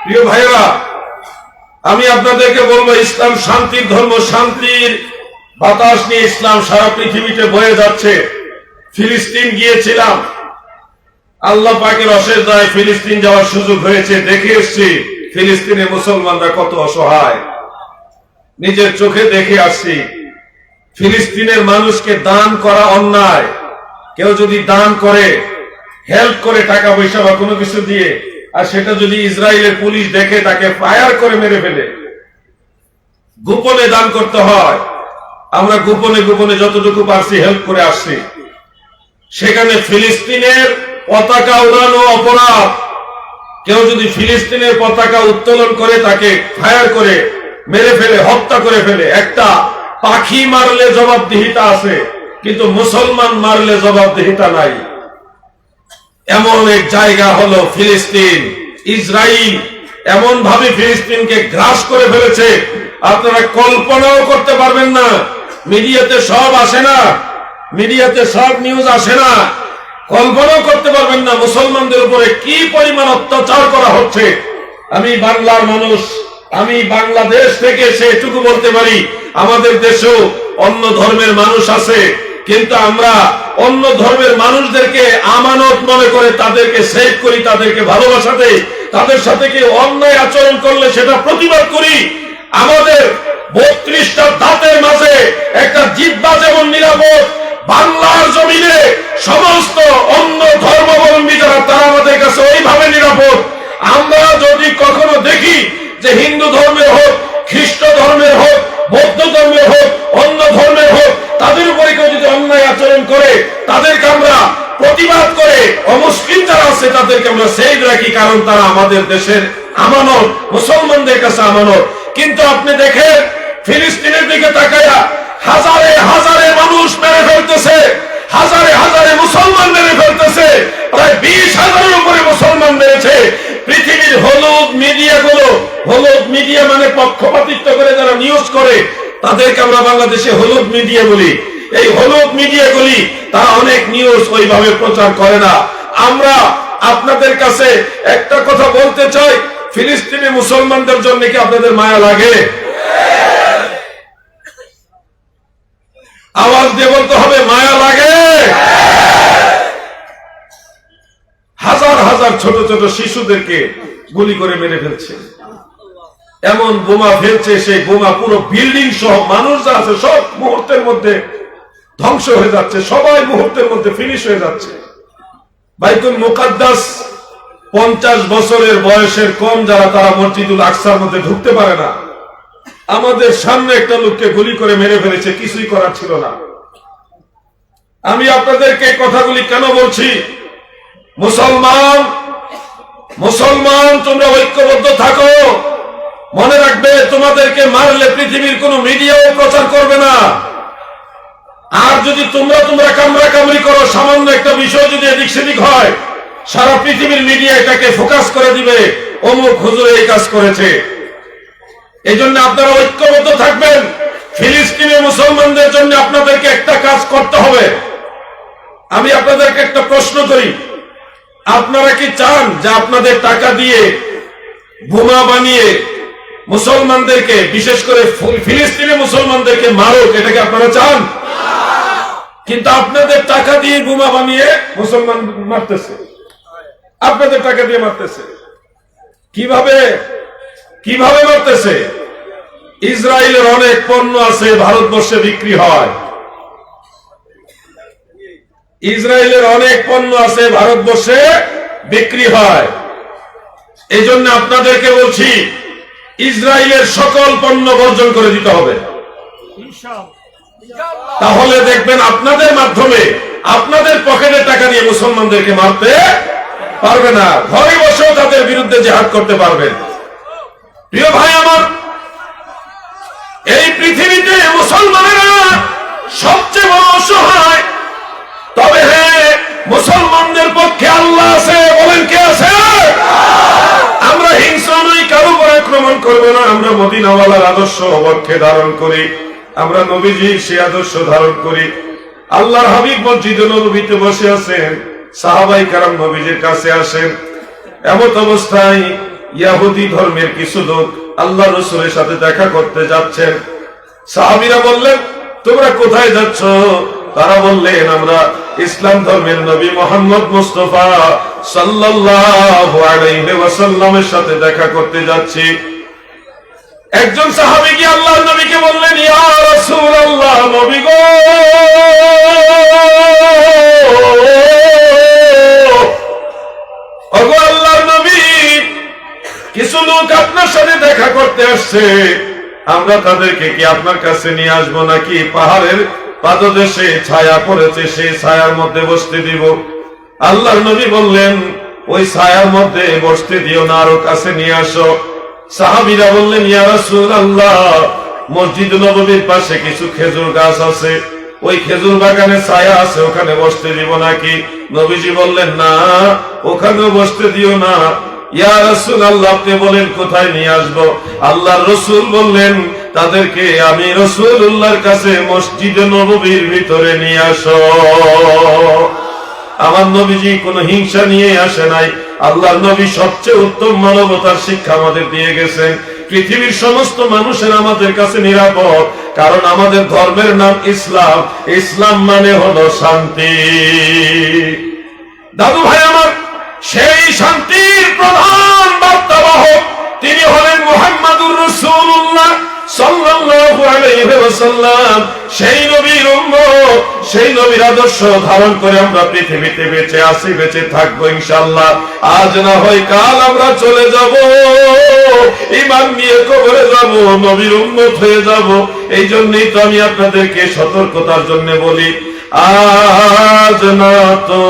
প্রিয় ভাইরা, আমি আপনাদেরকে বলবো, ইসলাম শান্তির ধর্ম। শান্তির বাতাস নিয়ে ইসলাম সারা পৃথিবীতে বয়ে যাচ্ছে। ফিলিস্তিন গিয়েছিলাম, আল্লাহ পাকের অশেষ দয়ায় ফিলিস্তিন যাওয়ার সুযোগ হয়েছে। দেখে এসছি ফিলিস্তিনের মুসলমানরা কত অসহায়, নিজের চোখে দেখে আসছি। ফিলিস্তিনের মানুষকে দান করা অন্যায়। কেউ যদি দান করে, হেল্প করে টাকা পয়সা বা কোনো কিছু দিয়ে, আর সেটা যদি ইসরায়েলের পুলিশ দেখে তাকে ফায়ার করে মেরে ফেলে। গোপনে দান করতে হয়। আমরা গোপনে গোপনে যতটুকু পারছি হেল্প করে আসছি। সেখানে ফিলিস্তিনের পতাকা উড়ানো অপরাধ। কেউ যদি ফিলিস্তিনের পতাকা উত্তোলন করে তাকে ফায়ার করে মেরে ফেলে, হত্যা করে ফেলে। একটা পাখি মারলে জবাবদিহিতা আছে, কিন্তু মুসলমান মারলে জবাবদিহিতা নাই। এমন এক জায়গা হলো ফিলিস্তিন। ইসরায়েল এমন ভাবে ফিলিস্তিনকে গ্রাস করে ফেলেছে, আপনারা কল্পনাও করতে পারবেন না। মিডিয়াতে সব আসে না, মিডিয়াতে সব নিউজ আসে না। কল্পনাও করতে পারবেন না মুসলমানদের উপরে কি পরিমাণ অত্যাচার করা হচ্ছে। আমি বাংলার মানুষ, আমি বাংলাদেশ থেকে সেটুকু বলতে পারি, আমাদের দেশেও অন্য ধর্মের মানুষ আছে, কিন্তু আমরা অন্য ধর্মের মানুষদেরকে আমানত মনে করে তাদেরকে সেভ করি, তাদেরকে ভালোবাসা দেই। তাদের সাথে কি অন্যায় আচরণ করলে সেটা প্রতিবাদ করি। আমাদের 32টা দাঁতের মাঝে একটা জিহ্বা যেমন নিরাপদ, বাংলার জমিনে সমস্ত অন্য ধর্মাবলম্বী যারা, তারা আমাদের কাছে ওইভাবে নিরাপদ। আমরা যদি কখনো দেখি যে হিন্দু ধর্মের হোক, খ্রিস্ট ধর্মের হোক, বৌদ্ধ ধর্মের হোক, অন্য ধর্মের হোক, তাদের উপরে কেউ যদি অন্যায় আচরণ করে, তাদেরকে আমরা প্রতিবাদ করে, অমুসলিম যারা আছে তাদেরকে আমরা সেভ রাখি, কারণ তারা আমাদের দেশের আমানত, মুসলমানদের কাছে আমানত। কিন্তু আপনি দেখেন ফিলিস্তিনের দিকে তাকায়া হাজারে হাজারে মানুষ মেরে ফেলতেছে, হাজারে হাজারে মুসলমান মেরে ফেলতেছে, প্রায় 20,000-এর উপরে মুসলমান মেরেছে। পৃথিবীর হলুদ মিডিয়াগুলো, হলুদ মিডিয়া মানে পক্ষপাতিত্ব করে যারা নিউজ করে, তাদেরকে আমরা বাংলাদেশে হলুদ মিডিয়া বলি। এই হলুদ মিডিয়াগুলি তারা অনেক নিউজ ওইভাবে প্রচার করে না। আমরা আপনাদের কাছে একটা কথা বলতে চাই, ফিলিস্তিনি মুসলমানদের জন্য কি আপনাদের মায়া লাগে? আওয়াজ দিয়ে বলতে হবে, মায়া লাগে? হাজার হাজার ছোট ছোট শিশুদেরকে গুলি করে মেরে ফেলছে, এমন বোমা ফেলছে, সেই বোমা পুরো বিল্ডিং সহ মানুষ যা আছে সব মুহূর্তের মধ্যে ধ্বংস হয়ে যাচ্ছে, সবাই মুহূর্তের মধ্যে ফিনিশ হয়ে যাচ্ছে। বাইতুল মুকাদ্দাস 50 বছরের বয়সের কম যারা, তারা মসজিদুল আকসার মধ্যে ঢুকতে পারে না। আমাদের সামনে একটা লোককে গুলি করে মেরে ফেলেছে, কিছুই করার ছিল না। আমি আপনাদেরকে কথাগুলি কেন বলছি? মুসলমান, মুসলমান তোমরা ঐক্যবদ্ধ থাকো। মনে রাখবে, তোমাদেরকে মারলে পৃথিবীর কোন মিডিয়াও প্রচার করবে না। আর যদি তোমরা কামড়া কামড়ি করো, সামান্য একটা বিষয় যদি এদিক সেদিক হয়, সারা পৃথিবীর মিডিয়া এটাকে ফোকাস করে দিবে, অমুক হুজুর এই কাজ করেছে। এই জন্য আপনারা ঐক্যবদ্ধ থাকবেন। ফিলিস্তিনের মুসলমানদের জন্য আপনাদেরকে একটা কাজ করতে হবে। আমি আপনাদেরকে একটা প্রশ্ন করি, আপনারা কি চান যে আপনাদের টাকা দিয়ে বোমা বানিয়ে মুসলমানদেরকে, বিশেষ করে ফিলিস্তিনি মুসলমানদেরকে মারুক? এটা কি আপনারা চান? কিন্তু আপনাদের টাকা দিয়ে বোমা বানিয়ে মুসলমান মারতেছে, আপনাদের টাকা দিয়ে মারতেছে। কিভাবে কিভাবে মারতেছে? ইসরায়েলের অনেক পণ্য আছে ভারতবর্ষে বিক্রি হয়, ইসরায়েলের অনেক পণ্য আছে ভারতবর্ষে বিক্রি হয়। এই জন্য আপনাদেরকে বলছি, ইসরায়েলের সকল পণ্য বর্জন করে দিতে হবে। তাহলে দেখবেন আপনাদের মাধ্যমে, আপনাদের পকেটের টাকা নিয়ে মুসলমানদেরকে মারতে পারবে না, ঘরে বসেও তাদের বিরুদ্ধে জিহাদ করতে পারবেন। প্রিয় ভাই আমার, এই পৃথিবীতে মুসলমানেরা সবচেয়ে বড় অসহায়। তবে হ্যাঁ, মুসলমানদের পক্ষে আল্লাহ আছে। বলেন কে আছে? আমরা হিংসা নই, কারো উপর আক্রমণ করব না। আমরা মদিনাওয়ালার আদর্শ পক্ষে ধারণ করি, আমরা নবীজির সে আদর্শ ধারণ করি। আল্লাহর হাবিব মসজিদে নববীতে বসে আছেন, সাহাবাই কেরাম নবীজির কাছে আসেন। এমত অবস্থায় ইহুদি ধর্মের কিছু লোক আল্লাহ রাসূলের সাথে দেখা করতে যাচ্ছেন। সাহাবীরা বললেন, তোমরা কোথায় যাচ্ছ? তারা বললেন, আমরা ইসলাম ধর্মের নবী মুহাম্মদ মুস্তাফা সাল্লাল্লাহু আলাইহি ওয়াসাল্লামের সাথে দেখা করতে যাচ্ছি। একজন সাহাবী কি আল্লাহর নবীকে বললেন, ইয়া রাসূলুল্লাহ, নবী গো, ওগো আল্লাহর নবী, কিছু লোক আপনার সাথে দেখা করতে আসছে, আমরা তাদেরকে কি আপনার কাছে নিয়ে আসবো, নাকি পাহাড়ের পাদদেশে ছায়া পড়েছে সেই ছায়ার মধ্যে বসতে দিব? আল্লাহর নবী বললেন, ওই ছায়ার মধ্যে বসতে দিও না, আরো কাছে নিয়ে আসো। সাহাবীরা বললেন, ইয়া রাসূলুল্লাহ, মসজিদ নববীর পাশে কিছু খেজুর গাছ আছে, ওই খেজুর বাগানে ছায়া আছে, ওখানে বসতে দিব নাকি? নবীজি বললেন, না, ওখানেও বসতে দিও না। ইয়া রাসূলুল্লাহ, আপনি বলেন কোথায় নিয়ে আসবো? আল্লাহর রাসূল বললেন, তাদেরকে আমি রাসূলুল্লাহর কাছে মসজিদে নববীর ভিতরে নিয়ে আসো। আমার নবীজি কোনো হিংসা নিয়ে আসে নাই। আল্লাহর নবী সবচেয়ে উত্তম মানবতার শিক্ষা আমাদের দিয়ে গেছেন। পৃথিবীর সমস্ত মানুষের আমাদের কাছে নিরাপদ, কারণ আমাদের ধর্মের নাম ইসলাম। ইসলাম মানে হলো শান্তি। দাদু ভাই আমার, সেই শান্তির প্রধান বার্তাবাহক তিনি হলেন মুহাম্মাদুর রাসূলুল্লাহ সাল্লাল্লাহু আলাইহি ওয়াসাল্লাম। সেই নবীর উম্মত, সেই নবীর আদর্শ ধারণ করে আমরা পৃথিবীতে বেঁচে আছি, বেঁচে থাকবো ইনশাআল্লাহ। আজ না হয় কাল আমরা চলে যাব, ঈমান নিয়ে কবরে যাব, নবীর উম্মত হয়ে যাব। এই জন্যই তো আমি আপনাদেরকে সতর্কতার জন্য বলি, আজ না তো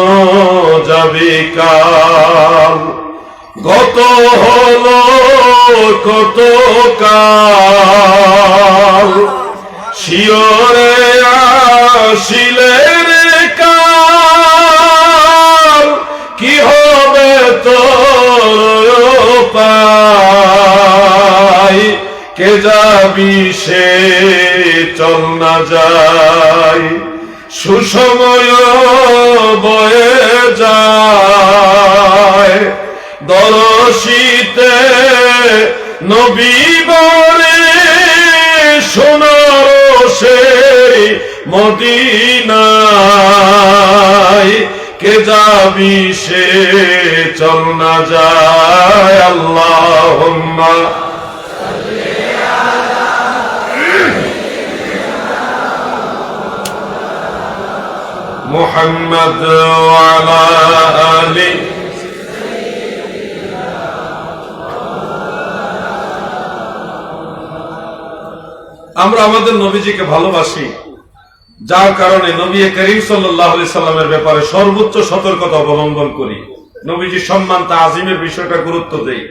যাবে কাল, গত হলো কত কাল, শিয়রে আসিলে রে কাল, কি হবে তোর পাই, কে যাবি সে চল না যায়, সুসময় বয়ে যায়, দরশিতে নবী বরে সোনার সেই মদিনায়, কে যাবি সে চল না যায়। আল্লাহুম্মা মুহাম্মদ ওয়া আলা আলি। আমরা আমাদের নবীজিকে ভালোবাসি, যার কারণে নবী করিম সাল্লাল্লাহু আলাইহি সাল্লামের ব্যাপারে সর্বোচ্চ সতর্কতা অবলম্বন করি। নবীজির সম্মান তাজিমের বিষয়টা গুরুত্ব দেই।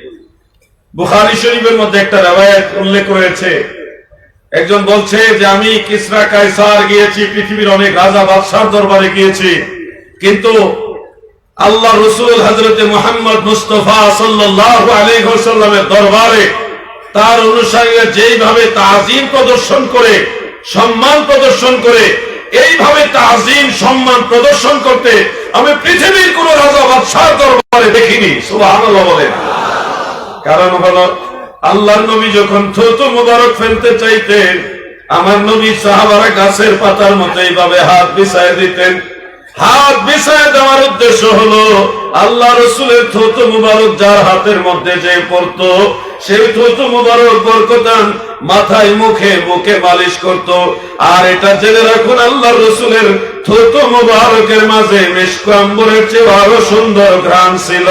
বুখারী শরীফের মধ্যে একটা riwayat উল্লেখ রয়েছে, একজন বলছে যে আমি কিসরা কায়সার গিয়েছি, পৃথিবীর অনেক রাজা বাদশার দরবারে গিয়েছি, কিন্তু আল্লাহ রাসূল হযরতে মুহাম্মদ মুস্তাফা সাল্লাল্লাহু আলাইহি ওয়াসাল্লামের দরবারে তার অনুসারীরা যেইভাবে তাজিম প্রদর্শন করে, সম্মান প্রদর্শন করে, এইভাবে তাজিম সম্মান প্রদর্শন করতে আমি পৃথিবীর কোন রাজা বাদশার দরবারে দেখিনি। সুবহানাল্লাহ বলেন। কারণ হলো, আল্লাহর নবী যখন থুতু মুবারক ফেলতে চাইতেন, আমার নবী সাহাবারা গাছের পাতার মতো এইভাবে হাত বিছায় দিতেন। হাত বিছায় দেওয়ার উদ্দেশ্য হলো, আল্লাহ রাসূলের থুতু মুবারক যার হাতের মধ্যে যে পড়তো, সেই থুতু মুবারক বরকতান মাথায় মুখে বুকে মালিশ করত। আর এটা জেনে রাখুন, আল্লাহ রাসূলের থুতু মুবারকের মাঝে মিশক আম্বরের চেয়ে আরো সুন্দর ঘ্রাণ ছিল।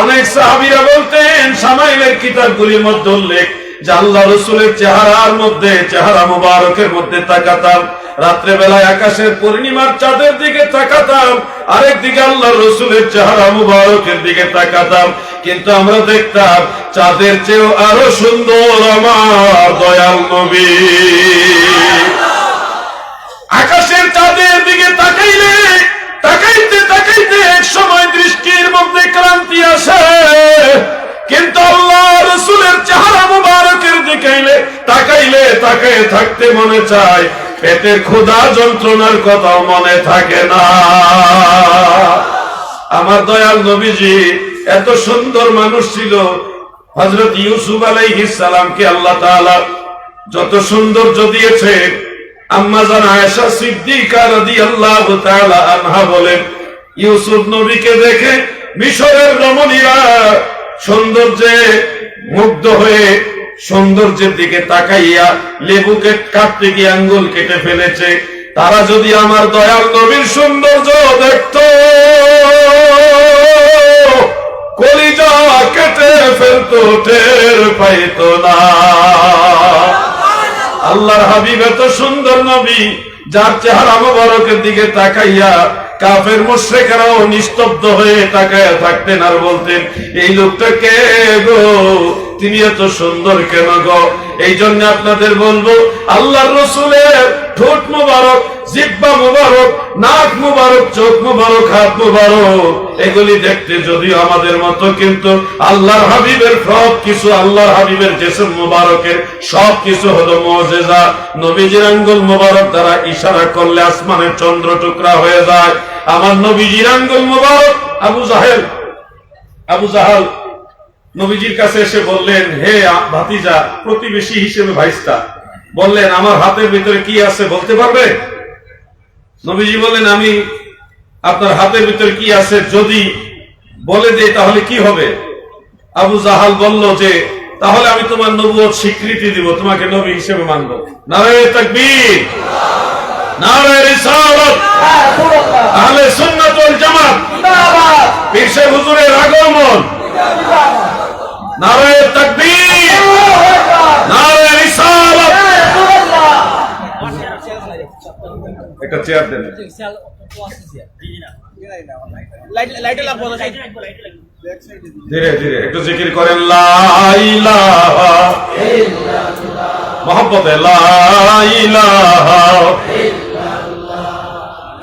অনেক সাহাবীরা বলতেন, শামাইলের কিতাবগুলির মধ্যে উল্লেখ যে আল্লাহ রাসূলের চেহারার মধ্যে, চেহারা মুবারকের মধ্যে তাকাতাম, রাত্রে বেলায় আকাশের পূর্ণিমার চাঁদের দিকে তাকাতাম, আরেক দিকে আল্লাহর রাসূলের চেহারা মুবারকের দিকে তাকাতাম, কিন্তু আমরা দেখতাম চাঁদের চেয়েও আরো সুন্দর আমার দয়াল নবী। আকাশের চাঁদের দিকে তাকাইলে তাকাইতে তাকাইতে এক সময় দৃষ্টির মধ্যে ক্লান্তি আসে, কিন্তু আল্লাহ রাসূলের চেহারা মুবারকের দিকে তাকাইলে তাকায় থাকতে মনে চায়, পেটের ক্ষুধা যন্ত্রণার কথাও মনে থাকে না। আমার দয়াল নবীজি এত সুন্দর মানুষ ছিল। হযরত ইউসুফ আলাইহিস সালামকে আল্লাহ তাআলা যত সৌন্দর্য দিয়েছে, আম্মা জান আয়েশা সিদ্দিকা রাদিয়াল্লাহু তাআলা আনহা বলেন, ইউসুফ নবীকে দেখে মিশরের রমণীরা সৌন্দর্যে মুগ্ধ হয়ে সৌন্দর্যের দিকে তাকাইয়া লেবুকে কাটতে গিয়ে আঙ্গুল কেটে ফেলেছে। তারা যদি আমার দয়াল নবীর সৌন্দর্য দেখত, কলিজা কেটে ফেলতো, টের পাইত না। আল্লাহর হাবিব এত সুন্দর নবী, যার চেহারা মুবারকের দিকে তাকাইয়া কাফের মুশরিকরাও নিস্তব্ধ হয়ে তাকায়া থাকতেন আর বলতেন, এই লোকটা কে গো, তিনি এত সুন্দর কেন গো? এই জন্য আপনাদের বলবো, আল্লাহর রাসূলের ঠোঁট মুবারক, জিহ্বা মুবারক, নাক মুবারক, চোখ মুবারক, হাত মুবারক, এগুলি দেখতে যদিও আমাদের মতো, কিন্তু আল্লাহর হাবিবের সব কিছু, আল্লাহর হাবিবের জিসম মুবারকের সব কিছু হলো মুজিজা। নবীজির আঙ্গুল মুবারক দ্বারা ইশারা করলে আসমানের চন্দ্র টুকরা হয়ে যায়। আমার নবীজির আঙ্গুল মুবারক, আবু জাহাল নবীজির কাছে এসে বললেন, হে ভাতিজা, প্রতিবেশী হিসেবে ভাইস্তা, বললেন আমার হাতের ভিতরে কি আছে বলতে পারবে? নবীজি বললেন, আমি আপনার হাতের ভিতরে কি আছে যদি বলে দেই তাহলে কি হবে? আবু জাহাল বলল যে, তাহলে আমি তোমার নবুয়ত স্বীকৃতি দিব, তোমাকে নবী হিসেবে মানব। নারে তাকবীর, নারে রিসালাত, আহলে সুন্নাত ওয়াল জামাত, জিন্দাবাদ, পীর সাহেব হুজুরের আগমন, নারে তাকবীর, নারে রিসালাত। একটা চেয়ার দেন, ধীরে ধীরে একটু জিকির করেন, লা ইলাহা ইল্লাল্লাহ, মুহাব্বতে লা ইলাহা ইল্লাল্লাহ,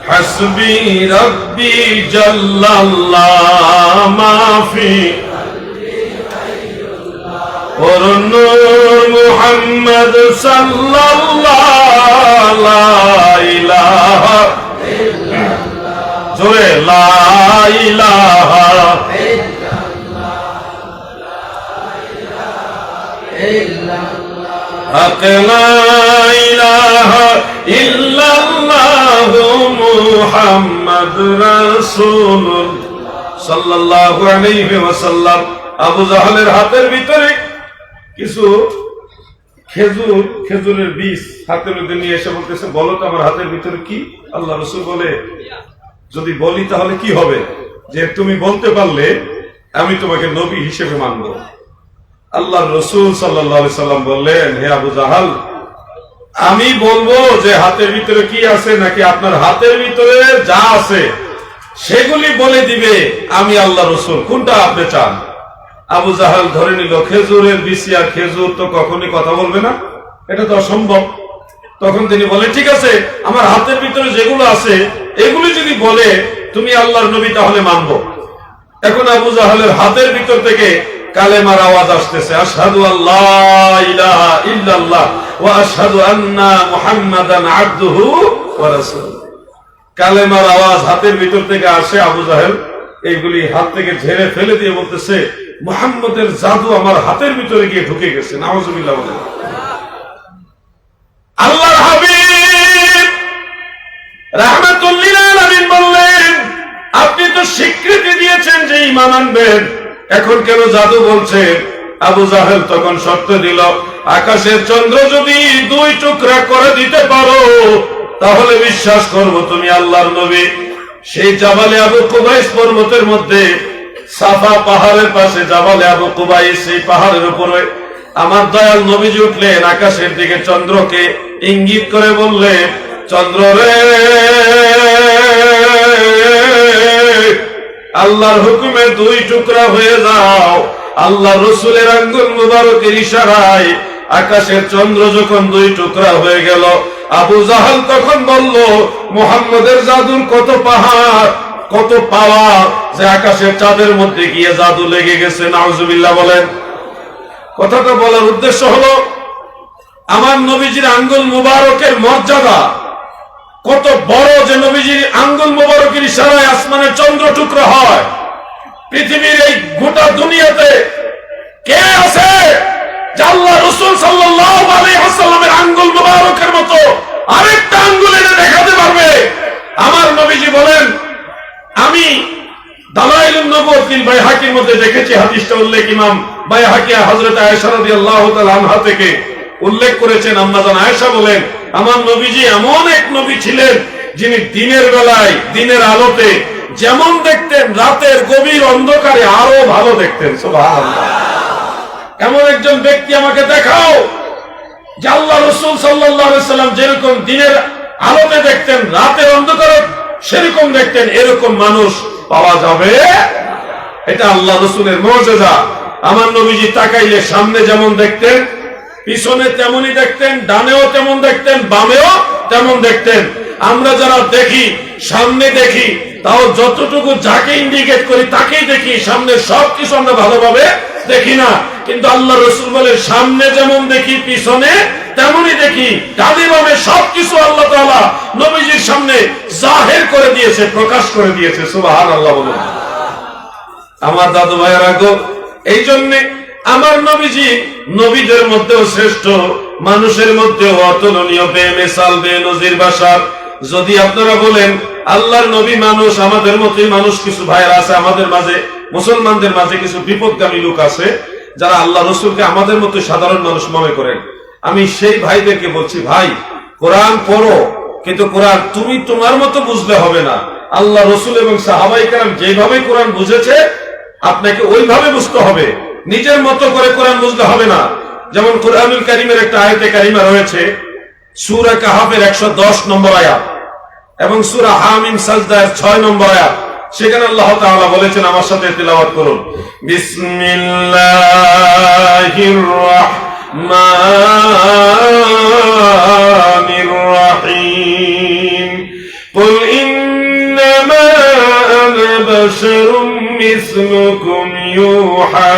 হাসবি রাব্বি জাল্লাল্লাহ, মাফি ওর নূর মুহাম্মদ সাল্লাল্লাহু লা ইলাহা ইল্লাল্লাহ, জোরে লা ইলাহা ইল্লাল্লাহ, লা ইলাহা ইল্লাল্লাহ, লা ইলাহা ইল্লাল্লাহ, মুহাম্মদ রাসূলুল্লাহ সাল্লাল্লাহু আলাইহি ওয়াসাল্লাম। আবু জাহালের হাতের ভিতরে কিছু খেজুরের বীজ হাতের মধ্যে নিয়ে এসে বলতেছে, বলো তো আমার হাতের ভিতরে কি? আল্লাহ রাসূল বলে, যদি বলি তাহলে কি হবে? যে তুমি বলতে পারলে আমি তোমাকে নবী হিসেবে মানব। আল্লাহর রাসূল সাল্লাল্লাহু আলাইহি সাল্লাম বললেন, হে আবু জাহাল, আমি বলবো যে হাতের ভিতরে কি আছে, নাকি আপনার হাতের ভিতরে যা আছে সেগুলি বলে দিবে আমি আল্লাহ রাসূল, কোনটা আপনি চান? আবু জাহাল ধরে নিল খেজুরের বিচি, আর খেজুর তো কখনই কথা বলবে না, এটা তো অসম্ভব। তখন তিনি বলে, ঠিক আছে, আমার হাতের ভিতরে যেগুলো আছে এগুলি যদি বলে তুমি আল্লাহর নবী তাহলে মানব। এখন আবু জাহালের হাতের ভিতর থেকে কালেমার আওয়াজ আসতেছে, আশহাদু আল্লাহ ইলাহা ইল্লাল্লাহ ওয়া আশহাদু আন্না মুহাম্মাদান আবদুহু ওয়া রাসূলুহু। কালেমার আওয়াজ হাতের ভিতর থেকে আসে। আবু জাহেল এইগুলি হাত থেকে ঝেড়ে ফেলে দিয়ে বলতেছে, মুহাম্মদের জাদু আমার হাতের ভিতরে গিয়ে ঢুকে গেছে। নাউযুবিল্লাহ বলেন। আল্লাহর হাবিব রাহমাতুল লিল আলামিন বললেন, আপনি তো স্বীকৃতি দিয়েছেন যে ঈমান আনবেন, এখন কেন জাদু বলছেন? আবু জাহেল তখন শর্ত দিল, আকাশের চন্দ্র যদি দুই টুকরা করে দিতে পারো তাহলে বিশ্বাস করব তুমি আল্লাহর নবী। সেই জাবালে আবু কুবাইস পর্বতের মধ্যে, সাফা পাহাড়ের পাশে জাবালে আবু কুবাইস, সেই পাহাড়ের উপরে আমার দয়াল নবীজি উঠলেন, আকাশের দিকে চন্দ্রকে ইঙ্গিত করে বললেন, চন্দ্র রে, আল্লাহর হুকুমে দুই টুকরা হয়ে যাও। আল্লাহ রসুলের আঙ্গুল মুবারকের ইশারায় আকাশের চন্দ্র যখন দুই টুকরা হয়ে গেল, আবু জাহাল তখন বলল, মুহাম্মদের জাদুর কত পাহাড়, কত পাওয়া, যে আকাশের চাঁদের মধ্যে গিয়ে জাদু লেগে গেছে। নাউজুবিল্লাহ বলেন। কথাটা বলার উদ্দেশ্য হলো, আমার নবীজির আঙ্গুল মুবারকের মর্যাদা কত বড়, যে নবীজির আঙ্গুল মুবারকের ইশারায় আসমানের চন্দ্র টুকরা হয়। পৃথিবীর এই গোটা দুনিয়াতে কে আছে যে আল্লাহ রাসূল সাল্লাল্লাহু আলাইহি ওয়াসাল্লামের আঙ্গুল মুবারকের মতো আরেকটা আঙ্গুল এনে দেখাতে পারবে? আমার নবীজি বলেন, আমি দালাইলুন নবুওয়াতিল বাইহাকির মধ্যে দেখেছি, হাদিসটা উল্লেখ ইমাম বাইহাকি হযরত আয়েশা রাদিয়াল্লাহু তাআলা আনহা থেকে উল্লেখ করেছেন। আম্মা জান আয়েশা বলেন, আমার নবীজি এমন এক নবী ছিলেন যিনি দিনের বেলায়, দিনের আলোতে যেমন দেখতেন, রাতের গভীর অন্ধকারে আরো ভালো দেখতেন। সুবহানাল্লাহ। এমন একজন ব্যক্তি আমাকে দেখাও যে আল্লাহ রাসূল সাল্লাল্লাহু আলাইহি ওয়াসাল্লাম যেরকম দিনের আলোতে দেখতেন, রাতের অন্ধকারে সেরকম দেখতেন। এরকম মানুষ পাওয়া যাবে? এটা আল্লাহ রাসূলের মুজিজা। আমার নবীজি তাকাইলে সামনে যেমন দেখতেন, পিছনে তেমনই দেখতেন, ডানেও তেমন দেখতেন, বামেও তেমন দেখতেন। আমরা যারা দেখি, সামনে দেখি, তাও যতটুকু যাকে ইন্ডিকেট করি তাকেই দেখি, সামনে সবকিছু আমরা ভালোভাবে দেখি না। কিন্তু আল্লাহ রাসূল বলেন, সামনে যেমন দেখি, পিছনে তেমনই দেখি, ডানে বামে সবকিছু আল্লাহ তাআলা নবীজির সামনে জাহির করে দিয়েছে, প্রকাশ করে দিয়েছে। সুবহানাল্লাহ বলুন। আমার দাদু ভাইয়েরা গো, এই জন্যে আমার নবীজি নবীদের মধ্যেও শ্রেষ্ঠ, মানুষের মধ্যেও অতুলনীয়, বেমিসাল, বেনজির বাশার। যদি আপনারা বলেন আল্লাহর নবী মানুষ, আমাদের মতোই মানুষ, কিছু ভাইয়েরা আছে আমাদের মাঝে, মুসলমানদের মাঝে কিছু বিপদগামী লোক আছে যারা আল্লাহ রাসূলকে আমাদের মতো সাধারণ মানুষ মনে করেন। আমি সেই ভাইদেরকে বলছি, ভাই কোরআন পড়ো, কিন্তু কোরআন তুমি তোমার মতো বুঝলে হবে না। আল্লাহ রাসূল এবং সাহাবায়ে কেরাম যেভাবে কোরআন বুঝেছে, আপনাকে ওইভাবে বুঝতে হবে, নিজের মতো করে কোরআন বুঝলে হবে না। যেমন কোরআনুল কারীমের একটা আয়াতে কারিমা রয়েছে, সূরা কাহাফের 110 নম্বর আয়াত এবং সূরা হামিম সাজদার 6 নম্বর আয়াত। সেখানে আল্লাহ তাআলা বলেছেন, আমার সাথে তেলাওয়াত করুন, বিসমিল্লাহির রাহমানির রাহিম, কুল ইন্নামা আনা বাশারুম মিসলুকুম ইউহা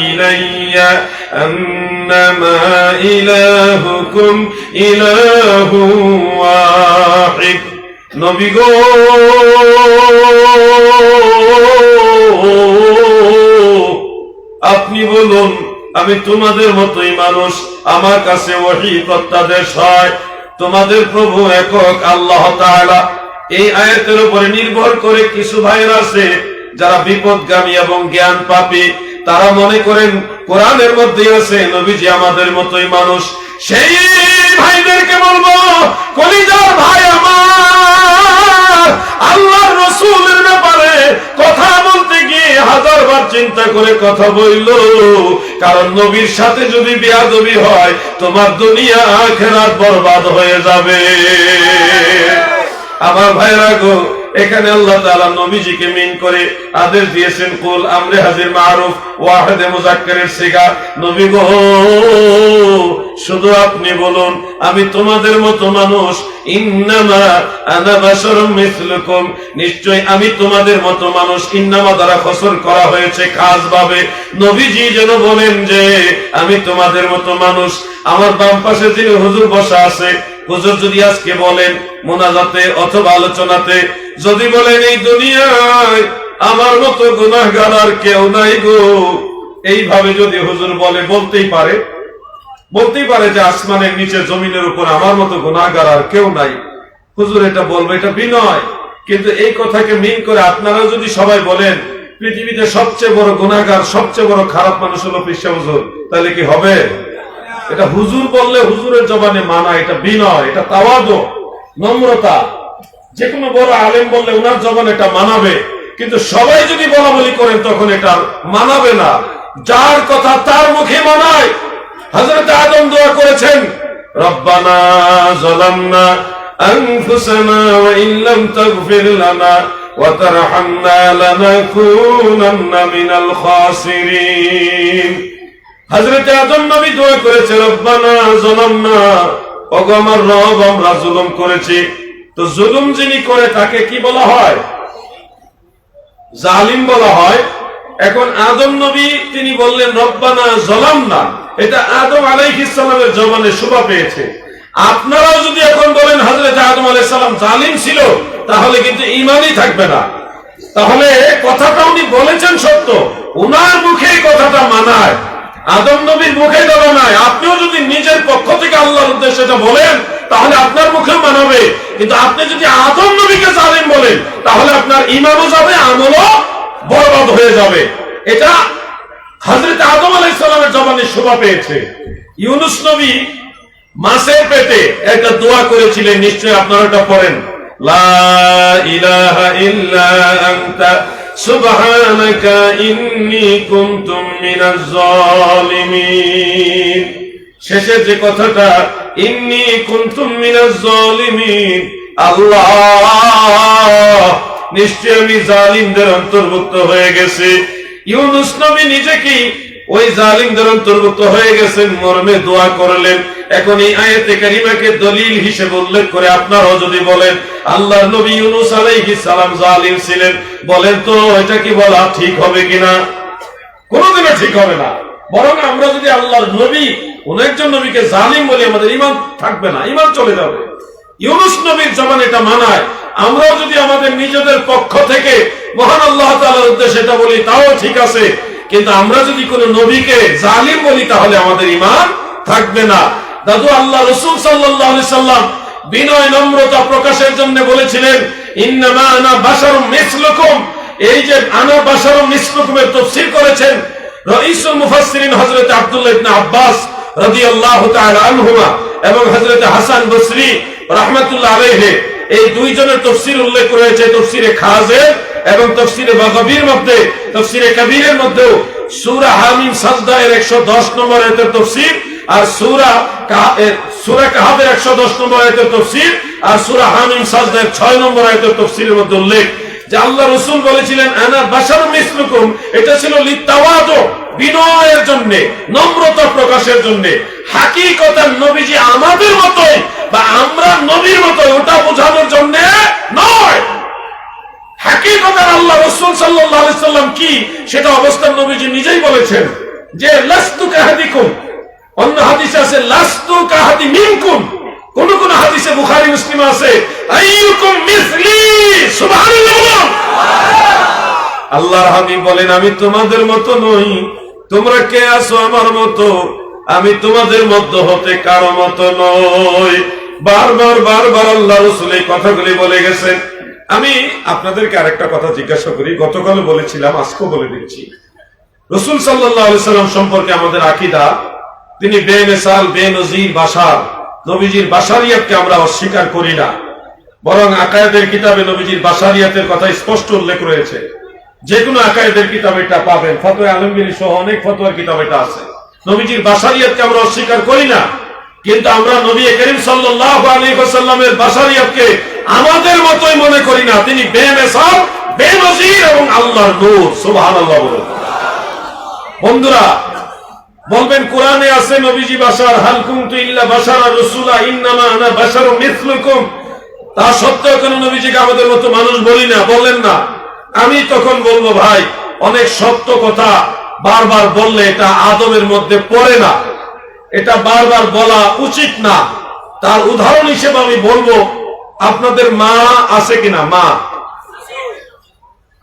ইলাইয়া আন্নামা ইলাহুকুম ইলাহুন ওয়াহিদ। নবী গো, আপনি বলুন, আমি তোমাদের মতোই মানুষ, আমার কাছে ওহী প্রত্যাদেশ হয়, তোমাদের প্রভু একক আল্লাহ তাআলা। এই আয়াতের উপরে নির্ভর করে কিছু ভাইরা আছে যারা বিপদগামী এবং জ্ঞান পাপী, তারা মনে করেন কোরআনের মধ্যে আছে নবীজি আমাদের মতোই মানুষ। সেই ভাইদেরকে বলবো, কলিজার ভাই আমার, আল্লাহর রাসূলের ব্যাপারে কথা বলতে গিয়ে হাজারবার চিন্তা করে কথা বইল, কারণ নবীর সাথে যদি বেয়াদবি হয়, তোমার দুনিয়া আখিরাত বরবাদ হয়ে যাবে। আমার ভাইরা গো, এখানে আল্লাহ তাআলা নবীজিকে মিন করে আদেশ দিয়েছেন, কুল আমরে হাজির মারুফ ওয়াহিদে মুযাক্কারের সিগা। নবী গো, শুধু আপনি বলুন, আমি তোমাদের মতো মানুষ, ইন্নামা আনা বাশারুম মিসলুকুম, নিশ্চয় আমি তোমাদের মতো মানুষ। ইন্নামা দ্বারা কসর করা হয়েছে খাস ভাবে। নবীজি যেন বলেন যে আমি তোমাদের মতো মানুষ। আমার বাম পাশে যিনি হুজুর বসা আছে, হুজুর যদি আজকে বলেন মোনাজাতে অথবা আলোচনাতে, যদি বলেন এই দুনিয়ায় আমার মতো গুনাহগার আর কেউ নাই গো, এইভাবে যদি হুজুর বলে, বলতেই পারে যে আসমানের নিচে জমিনের উপর আমার মতো গুনাহগার আর কেউ নাই, হুজুর এটা বলবে, এটা বিনয়। কিন্তু এই কথাকে মিন করে আপনারা যদি সবাই বলেন পৃথিবীতে সবচেয়ে বড় গুনাহগার, সবচেয়ে বড় খারাপ মানুষ হলো পীর সাহেব হুজুর, তাহলে কি হবে? এটা হুজুর বললে হুজুরের জবানে মানা, এটা বিনয়, এটা তাওয়াদু, নম্রতা। যে কোনো বড় আলেম বললে ওনার জবানে এটা মানাবে, কিন্তু সবাই যদি বলা বলি করেন তখন এটা মানাবে না। যার কথা তার মুখে মানায়। হযরত আদম দোয়া করেছেন, রব্বানা যালামনা أنفسنا وإن لم تغفر لنا وترحمنا لنكونن من الخاسرين হযরত আদম নবী দোয়া করেছে রব্বানা যালামনা ওগো আমার রব আমরা জুলুম করেছি তো জুলুম যিনি করে তাকে কি বলা হয় জালিম বলা হয় এখন আদম নবী তিনি বললেন রব্বানা যালামনা এটা আদম আলাইহিস সালামের জবানে শোভা পেয়েছে আপনারাও যদি এখন বলেন হযরত আদম আলাইহিস সালাম জালিম ছিল তাহলে কিন্তু ঈমানই থাকবে না তাহলে কথাটা উনি বলেছেন সত্য ওনার মুখে কথাটা মানায় আদম নবীর মুখে কথা নয় আপনিও যদি নিজের পক্ষ থেকে আল্লাহর উদ্দেশ্যে এটা বলেন তাহলে আপনার মুখে মানাবে কিন্তু আপনি যদি আদম নবীকে জালিম বলেন তাহলে আপনার ঈমানও যাবে আমলও বরবাদ হয়ে যাবে এটা হযরত আদম আলাইহিস সালামের জবানে শোভা পেয়েছে ইউনূস নবী মাছের পেটে একটা দোয়া করেছিলেন নিশ্চয়ই আপনারা এটা পড়েন লা ইলাহা ইল্লা আনতা সুবহানাকা ইন্নী কুনতু মিনাজ জালিমিন শেষে যে কথাটা ইন্নী কুনতু মিনাজ জালিমিন আল্লাহ নিশ্চয় আমি জালিমদের অন্তর্ভুক্ত হয়ে গেছি ইউনূস নবী নিজেকে ওই জালিমদের অন্তর্ভুক্ত হয়ে গেছেন মর্মে দোয়া করলেন এখন এই আয়াতে কারিমাকে দলিল হিসেবে উল্লেখ করে আপনারাও যদি বলেন আল্লাহর নবী ইউনূস আলাইহিস সালাম জালিম ছিলেন বলেন তো এটা কি বলা ঠিক হবে কিনা কোনোদিনও ঠিক হবে না বরং আমরা যদি আল্লাহর নবী কোন একজন নবীকে জালিম বলি আমাদের ঈমান থাকবে না ঈমান চলে যাবে ইউনূস নবীর জবান এটা মানায় আমরাও যদি আমাদের নিজেদের পক্ষ থেকে মহান আল্লাহ তাআলার উদ্দেশ্যে এটা বলি তাও ঠিক আছে কিন্তু আমরা যদি কোন নবীকে জালিম বলি তাহলে আমাদের ঈমান থাকবে না দাদু আল্লাহ রাসূল সাল্লাল্লাহু আলাইহি সাল্লাম বিনয় নম্রতা প্রকাশের জন্য বলেছিলেন ইন্নামা আনা বাশারুম মিসলুকুম এই যে আনা বাশারুম মিসলুকুমের তাফসীর করেছেন রাইসুল মুফাসসিরিন হযরত আব্দুল্লাহ ইবনে আব্বাস রাদিয়াল্লাহু তাআলা আনহুমা এবং হযরত হাসান বসরি রাহমাতুল্লাহ আলাইহি এই দুইজনের তাফসীর উল্লেখ রয়েছে তাফসীরে খাজের এবং তাফসীরে বাগাবীর মধ্যে তাফসীরে কবীরের মধ্যে সূরা হামিম সাজদা এর 110 নম্বর আয়াতের তাফসীর আর সূরা কাহাফের 110 নম্বর আয়াতের তাফসীর আর সূরা হামিম সাজদা এর 6 নম্বর আয়াতের তাফসীরের মধ্যে উল্লেখ যে আল্লাহ রাসূল বলেছিলেন আনা বাশারুম মিসলুকুম এটা ছিল লিতাওয়াদু বিনয়ের জন্য নম্রতা প্রকাশের জন্য হাকিকতান নবীজি আমাদের মতই বা আমরা নবীর মতই ওটা বোঝানোর জন্য নয় হাকিকতান আল্লাহ রাসূল সাল্লাল্লাহু আলাইহি সাল্লাম কি সেটা অবস্থান নবীজি নিজেই বলেছেন যে লাস্তু কাহাদিকুম অন্য হাদিসে আছে লাস্তু কাহাদি মিনকুম কোন কোন হাদিসে বুখারী মুসলিম আছে আইয়ুকুম মিসলি সুবহানাল্লাহ আল্লাহর হাবিব বলেন আমি তোমাদের মতো নই তোমরা কে আছো আমার মতো আমি তোমাদের মধ্যে হতে কারো মতো নই বারবার আল্লাহ রাসূল এই কথাগুলি বলে গেছেন আমি আপনাদেরকে আরেকটা কথা জিজ্ঞাসা করি গতকাল বলেছিলাম আজকেও বলে দিচ্ছি রাসূল সাল্লাল্লাহু আলাইহি সাল্লাম সম্পর্কে আমাদের আকীদা তিনি বেমিসাল বেনজির বাশার নবীজির বাশারিয়াতকে আমরা অস্বীকার করি না বরং আকায়েদের কিতাবে নবীজির বাশারিয়াতের কথা স্পষ্ট উল্লেখ রয়েছে যে কোনো আকায়েদের কিতাবে এটা পাবেন ফতোয়া আলমগীরি সহ অনেক ফতোয়ার কিতাবে এটা আছে নবীজির বাশারিয়াতকে আমরা অস্বীকার করি না কিন্তু আমরা নবী করিম সাল্লাল্লাহু আলাইহি ওয়াসাল্লামের বাশারিয়াতকে আমাদের মতই মনে করি না তিনি বেমিসাল বেনজির এবং আল্লাহর নূর সুবহানাল্লাহ বলুন বন্ধুরা বলবেন কোরআনে আছে নবীজি বাশার হাল কুনতু ইল্লা বাশারা রাসূলা ইন্নামা আনা বাশারুম মিসলুকুম তা সত্ত্বেও কেন নবীজিকে আমাদের মতো মানুষ বলি না বললেন না আমি তখন বলবো ভাই অনেক সত্য কথা বারবার বললে এটা আদবের মধ্যে পড়ে না এটা বারবার বলা উচিত না তার উদাহরণ হিসেবে আমি বলবো আপনাদের মা আছে কিনা মা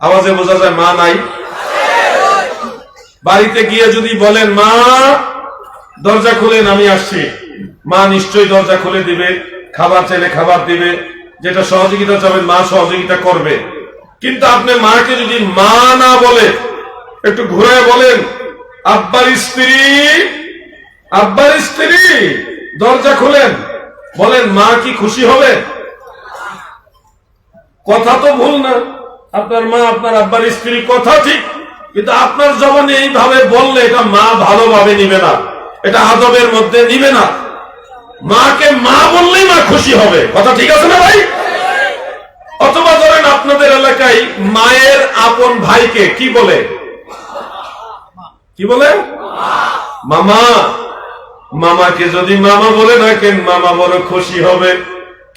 আওয়াজে বোঝা যায় মা নাই বাড়িতে গিয়ে যদি বলেন মা দরজা খুলেন আমি আসছি মা নিশ্চয়ই দরজা খুলে দিবে খাবার চাইলে খাবার দিবে যেটা সহযোগিতা চাবেন মা সহযোগিতা করবে কিন্তু আপনি মাকে যদি মা না বলে একটু ঘুরে বলেন আব্বার স্ত্রী দরজা খুলেন বলেন মা কি খুশি হবে কথা তো ভুল না আপনার মা আপনার আব্বার স্ত্রী কথা ঠিক কিন্তু আপনার জবানে এইভাবে বললে এটা মা ভালোভাবে নিবে না এটা আদবের মধ্যে নিবে না মাকে মা বললেই মা খুশি হবে, কথা ঠিক আছে না ভাই? অথবা ধরেন আপনাদের এলাকায় মায়ের আপন ভাইকে কি বলে? কি বলে? মামা। মামাকে যদি মামা বলে ডাকেন মামা বড় খুশি হবে,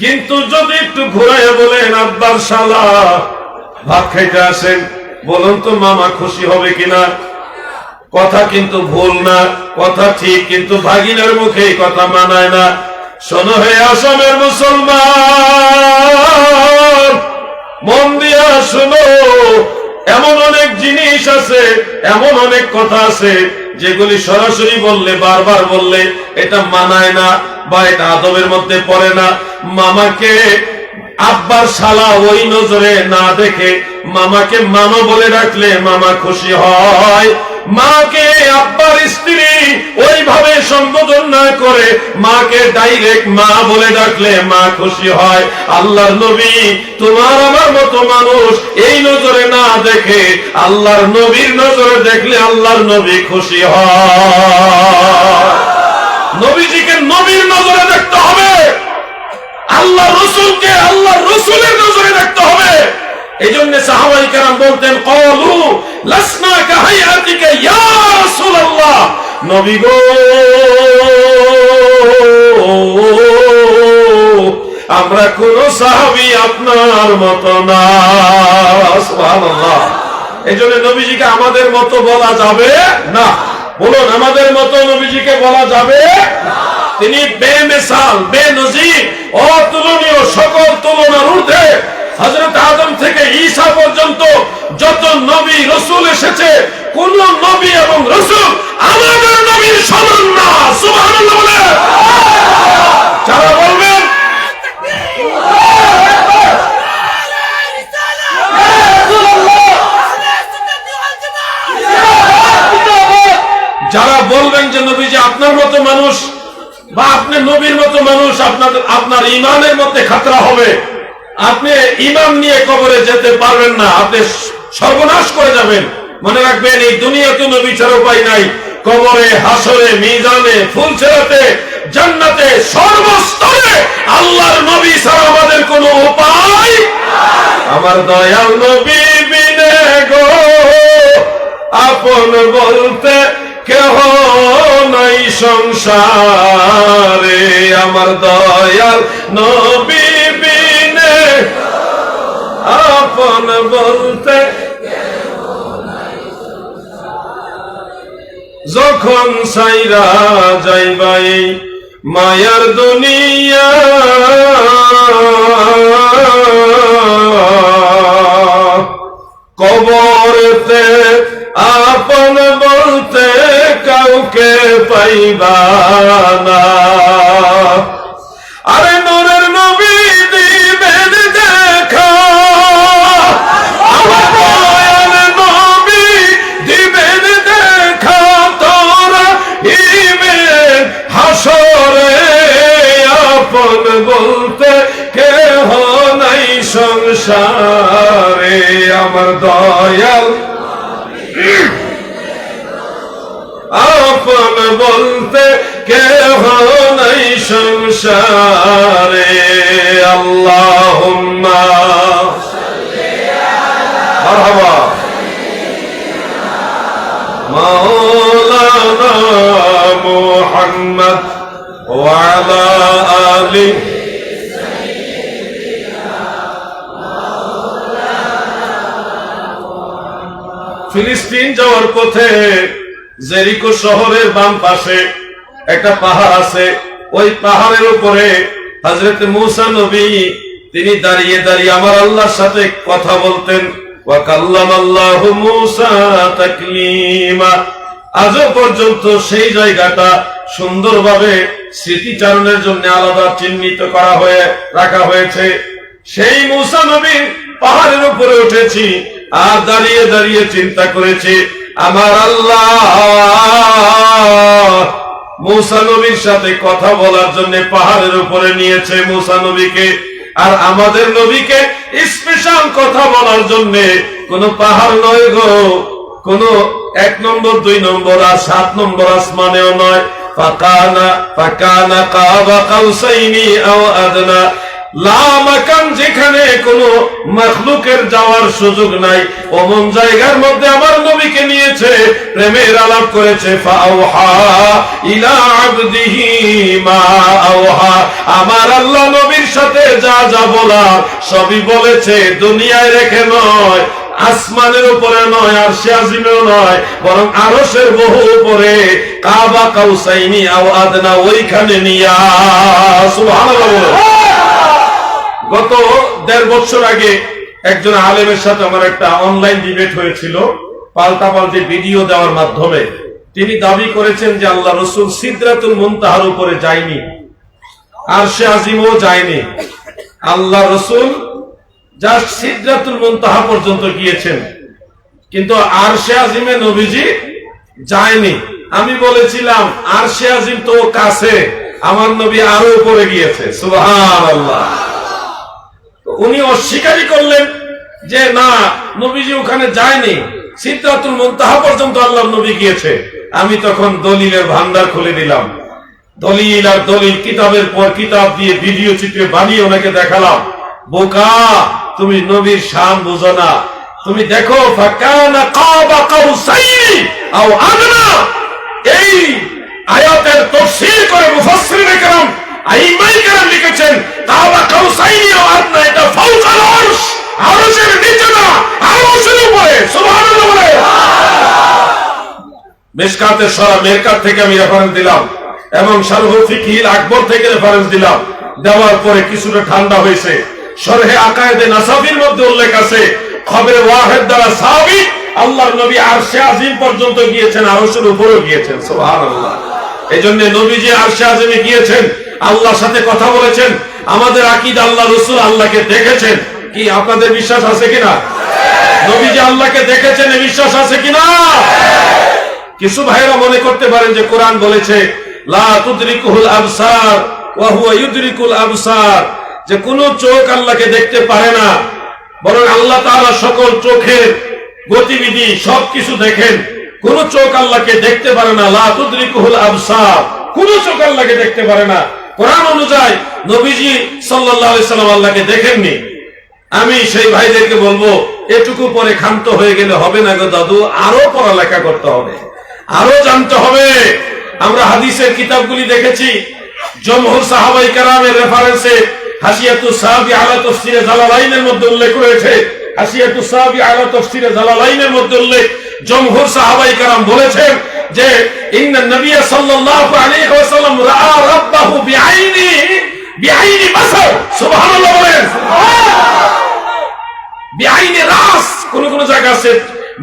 কিন্তু যদি একটু ঘুরাইয়া বলেন আব্বার শালা ভাত খাইতে আসেন, বলুন তো মামা খুশি হবে কিনা? কথা কিন্তু ভুল না, কথা ঠিক, কিন্তু ভাগিনের মুখে এই কথা মানায় না। শোনো হে আসামের মুসলমান, মন দিয়া শোনো, এমন অনেক জিনিস আছে, এমন অনেক কথা আছে যেগুলি সরাসরি বললে, বারবার বললে এটা মানায় না বা এটা আদবের মধ্যে পড়ে না। মামাকে আব্বার শালা ওই নজরে না দেখে মামাকে মামা বলে ডাকলে মামা খুশি হয়। মাকে আব্বার স্ত্রী ওইভাবে সম্বোধন না করে মাকে ডাইরেক্ট মা বলে ডাকলে মা খুশি হয়। আল্লাহর নবী তোমার আমার মতো মানুষ এই নজরে না দেখে আল্লাহর নবীর নজরে দেখলে আল্লাহর নবী খুশি হয়। নবীজিকে নবীর নজরে দেখতে হবে, আল্লাহ রসুলকে আল্লাহ রসুলের নজরে দেখতে হবে। এই জন্য সাহাবায়ে কেরাম বলতেন, ক্বালু লাসনা কাহায়াতিকা ইয়া রাসূলুল্লাহ, নবী গো আমরা কোন সাহাবী আপনার মতো না। সুবহানাল্লাহ। এই জন্য নবীজিকে আমাদের মতো বলা যাবে না। বলুন, আমাদের মতো নবীজিকে বলা যাবে না। তিনি বেমিসাল, বেনজির, অতুলনীয়, সকল তুলনার ঊর্ধ্বে। হযরত আদম থেকে ঈসা পর্যন্ত যত নবী রাসূল এসেছে, কোন নবী এবং রাসূল আমাদের নবীর সমান না। সুবহানাল্লাহ বলে যারা বলবেন, যারা বলবেন যে নবীজি আপনার মতো মানুষ বা আপনি নবীর মতো মানুষ, আপনার ইমানের মধ্যে খাতরা হবে, আপনি ইমান নিয়ে কবরে যেতে পারবেন না, আপনি সর্বনাশ করে যাবেন। মনে রাখবেন, এই দুনিয়াতে নবী ছাড়া উপায় নাই। কবরে, হাসরে, মিজানে, ফুলসেরাতে, জান্নাতে, সর্বস্তরে আল্লাহর নবী ছাড়া আমাদের কোনো উপায়। আমার দয়াল নবী বিনে গো আপন বলতে কেহ নাই সংসারে, আমার দয়াল নবী বিনে আপন বলতে যখন সাইরা যাইবাই মায়ার দুনিয়া, কবরেতে আপন বলতে কাউকে পাইবা না। আরে নূরের নবী দিবেন দেখা, আমার দয়াল নবী দিবেন দেখা, তোরা ইবেন হাসরে আপন বলতে কেহ নাই সংসারে, আমার দয়াল আপন বলতে কেহ নাই সংসারে। আল্লাহুম্মা মারহাবা মাওলানা মুহাম্মদ ওয়া আলা আলি ফিলিস্তিন যাওয়ার পথে জেরিকো শহরের বাম পাশে একটা পাহাড় আছে। ওই পাহাড়ের উপরে হযরত মূসা নবী তিনি দাঁড়িয়ে দাঁড়িয়ে আমার আল্লাহর সাথে কথা বলতেন। ওয়া কাল্লামাল্লাহু মূসা তাকলিমা। আজও পর্যন্ত সেই জায়গাটা সুন্দরভাবে স্মৃতিচারণের জন্য আলাদা চিহ্নিত করা হয়ে রাখা হয়েছে। সেই মূসা নবী পাহাড়ের উপরে উঠেছি আর দাঁড়িয়ে দাঁড়িয়ে চিন্তা করেছি, আমার আল্লাহ মূসা নবীর সাথে কথা বলার জন্য পাহাড়ের উপরে নিয়েছে মূসা নবীকে, আর আমাদের নবীকে স্পেশাল কথা বলার জন্য কোন পাহাড় নয় গো, কোন 1 নম্বর 2 নম্বর আর 7 নম্বর আসমানেও নয়, ফাকানা কাবা কাউসাইনি আও আদনা, লা মাকান, যেখানে কোনো মাখলুকের যাওয়ার সুযোগ নাই, ওমন জায়গার মধ্যে আমার নবীকে নিয়েছে, প্রেমের আলাপ করেছে। ফাআওহা ইলা আবদিহি মা আওহা, আমার আল্লাহ নবীর সাথে যা যা বলার সবই বলেছে, দুনিয়ায় রেখে নয়, আসমানের উপরে নয়, আরশে আজিমেও নয়, বরং আরশের বহু উপরে, কাবা কাউসাইনি আও আদনা, ওইখানে নিয়া। সুবহানাল্লাহ। গত 1.5 বছর আগে একজন আলেমের সাথে আমার একটা অনলাইন ডিবেট হয়েছিল, পাল্টাপাল্টি ভিডিও দেওয়ার মাধ্যমে। তিনি দাবি করেছেন যে আল্লাহ রাসূল সিদরাতুল মুনতাহার উপরে যায়নি, আরশে আজিমও যায়নি, আল্লাহ রাসূল জাস্ট সিদরাতুল মুনতাহা পর্যন্ত গিয়েছেন, কিন্তু আরশে আজিমে নবীজি যায়নি। আমি বলেছিলাম আরশে আজিম তো কাছে, আমার নবী আরো উপরে গিয়েছে। সুবহানাল্লাহ। উনি অস্বীকারই করলেন যে না, নবীজি ওখানে যায়নি, সিদরাতুল মুনতাহা পর্যন্ত আল্লাহর নবী গিয়েছে। আমি তখন দলিলের ভান্ডার খুলে দিলাম, দলিল আর দলিল, কিতাবের পর কিতাব দিয়ে ভিডিও চিত্রে বানিয়ে ওনাকে দেখালাম। বোকা, তুমি নবীর শান বুঝো না। তুমি দেখো, ফাকানা কাবা কাউসাইনি আও আদনা, এই আয়াতের তাফসীর করে মুফাসসিরিনে কেরাম, আইমায়ে কেরাম লিখেছেন কাবা কাউসাইনি আও আদনা, এটা ফাওকাল আরশ, আরশের নিচে না, আরশের উপরে। সুবহানাল্লাহ বলে। মিশকাতের সরা মেরকাত থেকে আমি রেফারেন্স দিলাম এবং শারহুল ফিকহিল আকবর থেকে রেফারেন্স দিলাম। দেওয়ার পরে কিছুটা ঠান্ডা হয়েছে। শরহে আকায়েদে নাসাফির মধ্যে উল্লেখ আছে, খবরে ওয়াহিদ দ্বারা সাবিত, আল্লাহর নবী আরশে আজিম পর্যন্ত গিয়েছেন, আরশের উপরেও গিয়েছেন। সুবহানাল্লাহ। এজন্য নবীজি আরশে আজিমে গিয়েছেন, আল্লাহর সাথে কথা বলেছেন। আমাদের আকীদা আল্লাহ রাসূল আল্লাহকে দেখেছেন। কি আপনাদের বিশ্বাস আছে কিনা? নবীজি আল্লাহকে দেখেছেন, এই বিশ্বাস আছে কিনা? কিছু ভাইরা মনে করতে পারেন যে কোরআন বলেছে লা তুদরিকুল আবসার ওয়া হুয়া ইউদরিকুল আবসার, যে কোন চোখ আল্লাহকে দেখতে পারে না, বরং আল্লাহ তাআলা সকল চোখের গতিবিধি সবকিছু দেখেন। কোন চোখ আল্লাহকে দেখতে পারে না, লা তুদরিকুল আবসার, কোন চোখ আল্লাহকে দেখতে পারে না। কোরআন অনুযায়ী নবীজি সাল্লাল্লাহু আলাইহি সাল্লাম আল্লাহকে দেখেননি। আমি সেই ভাইদেরকে বলবো, এটুকু পরে ক্ষান্ত হয়ে গেলে হবে না গো দাদু, আরো পড়ালেখা করতে হবে, আরো জানতে হবে। আমরা হাদিসের কিতাবগুলি দেখেছি, জমহুর সাহাবায়ে কেরামের রেফারেন্সে হাসিয়াতুস সাহাবী আলা তাফসীরে জালালাইনের মধ্যে উল্লেখ রয়েছে। হাসিয়াতুস সাহাবী আলা তাফসীরে জালালাইনের মধ্যে উল্লেখ, জমহুর সাহাবায়ে কেরাম বলেছেন যে ইন্নান নবী সাল্লাল্লাহু আলাইহি ওয়াসাল্লাম রাআ রাব্বাহু বিআইনি বাসার। সুবহানাল্লাহ বলেন। বিআইনি রাস, কোন কোন জায়গা আছে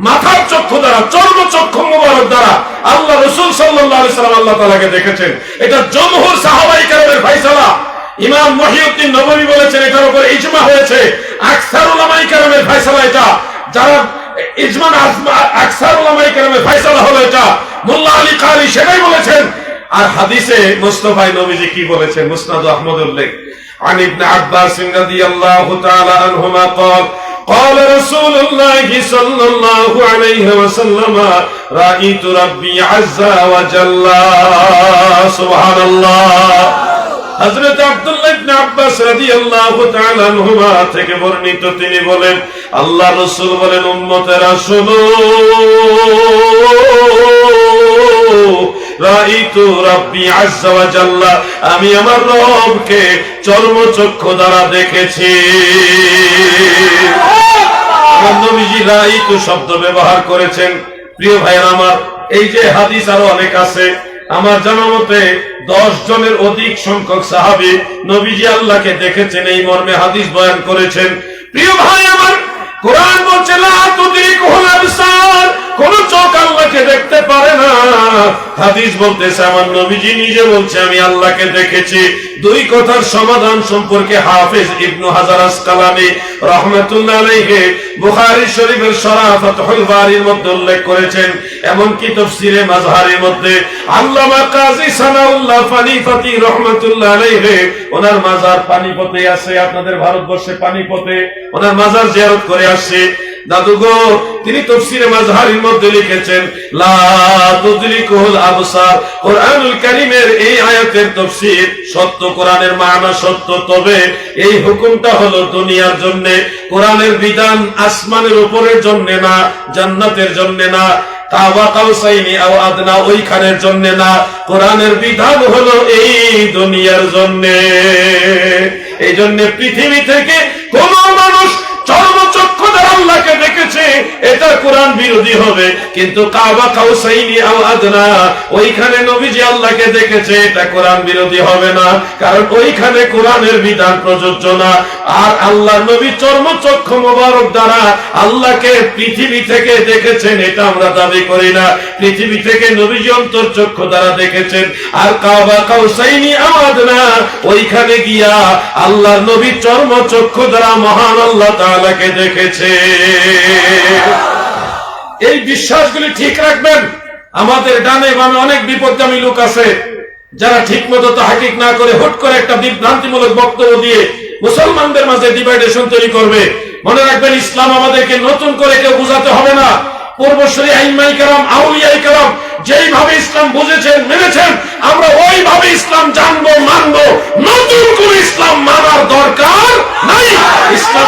মাথার চক্ষু দ্বারা, চর্ম চক্ষু মুবারক দ্বারা আল্লাহ রাসূল সাল্লাল্লাহু আলাইহি ওয়াসাল্লাম আল্লাহ তাআলাকে দেখেছেন। এটা জমহুর সাহাবায়ে কেরামের ফয়সালা। ইমাম মুহিউদ্দিন নববী বলেছেন এটার উপর ইজমা হয়েছে। আকসার উলামায়ে কেরামের ফয়সালা এটা, যারা ইজমা আকসার উলামায়ে কেরামের ফয়সালা হলো এটা। মোল্লা আলী কারি সেটাই বলেছেন। আর হাদিসে মুস্তাফা নবীজি কি বলেছেন? মুসনাদ আহমদ উল্লেখ, عن ابن عباس رضي الله تعالى عنهما قال قال رسول الله صلى الله عليه وسلم رأيت ربي عز وجل। سبحان الله। হযরত আব্দুল্লাহ ইবনে আব্বাস রাদিয়াল্লাহু তাআলা আনহুমা থেকে বর্ণিত, তিনি বলেন আল্লাহ রাসূল বলেন, উম্মতেরা শোনো, রাইতু রাব্বি আযজা ওয়া জাল্লা, আমি আমার রবকে চর্মচক্ষু দ্বারা দেখেছি। আমার নবীজি রাইতু শব্দ ব্যবহার করেছেন। প্রিয় ভাইরা আমার, এই যে হাদিস আরো অনেক আছে। আমার জানা মতে 10 জনের অধিক সংখ্যক সাহাবী নবীজি আল্লাহকে দেখেছেন, এই মর্মে হাদিস বয়ান করেছেন। প্রিয় ভাই আমার, কোরআন বলছে লা তুদরিকুল আবসার, কোন চোখ আল্লাহকে দেখতে পারে না। হাদিস বলতেছে আমার নবীজি নিজে বলছে আমি আল্লাহকে দেখেছি। দুই কথার সমাধান সম্পর্কে হাফেজ ইবনে হাজার আসকালানী রাহমাতুল্লাহ আলাইহি বুখারী শরীফের শরহ ফাতহুল বারীর মধ্যে উল্লেখ করেছেন। এমনকি তাফসীরে মাযহারের মধ্যে আল্লামা কাজী সানাউল্লাহ ফানিপতি রাহমাতুল্লাহ আলাইহি, ওনার মাজার পানিপথে আছে, আপনাদের ভারতবর্ষে পানিপথে ওনার মাজার জিয়ারত করে আসছে। দাদু গো, তিনি তাফসীরে মাজহারির মধ্যে লিখেছেন লা তুদরিকুল আবসার। কোরআনুল কারীমের এই আয়াতের তাফসীর সত্য, কোরআনের মানা সত্য, তবে এই হুকুমটা হলো দুনিয়ার জন্য। কোরআনের বিধান আসমানের উপরের জন্য না, জান্নাতের জন্য না, কাবা কাউসাইনি আও আদনা ওইখানের জন্য না, কোরআনের বিধান হলো এই দুনিয়ার জন্য। এই জন্য পৃথিবী থেকে কোন মানুষ চর্মচক্ষু দ্বারা আল্লাহকে দেখেছে, এটা কোরআন বিরোধী হবে। কিন্তু কাবা কাউসাইনি আও আদনা ওইখানে নবীজি আল্লাহকে দেখেছে, এটা কোরআন বিরোধী হবে না, কারণ ওইখানে কোরআনের বিধান প্রযোজ্য না। আর আল্লাহ নবী চর্মচক্ষু মোবারক দ্বারা আল্লাহকে পৃথিবী থেকে দেখেছেন, এটা আমরা দাবি করি না। পৃথিবী থেকে নবীজি অন্তরচক্ষু দ্বারা দেখেছেন। আর কাবা কাউসাইনি আও আদনা ওইখানে গিয়া আল্লাহর নবী চর্মচক্ষু দ্বারা মহান আল্লাহ তাআলাকে দেখেছে। এই বিশ্বাসগুলি ঠিক রাখবেন। আমাদের ডানে বামে অনেক বিপদগামী লোক আছে, যারা ঠিক মতো তাহকিক না করে হুট করে একটা বিভ্রান্তিমূলক বক্তব্য দিয়ে মুসলমানদের মাঝে ডিভাইডেশন তৈরি করবে। মনে রাখবেন, ইসলাম আমাদেরকে নতুন করে কেউ বুঝাতে হবে না। পূর্বসূরি আইম্মায়ে কেরাম, আউলিয়ায়ে কেরাম যেইভাবে ইসলাম বুঝেছেন, মেনেছেন, আমরা ওইভাবে ইসলাম জানবো, মানবো। নতুন করে ইসলাম মানার দরকার নাই। ইসলাম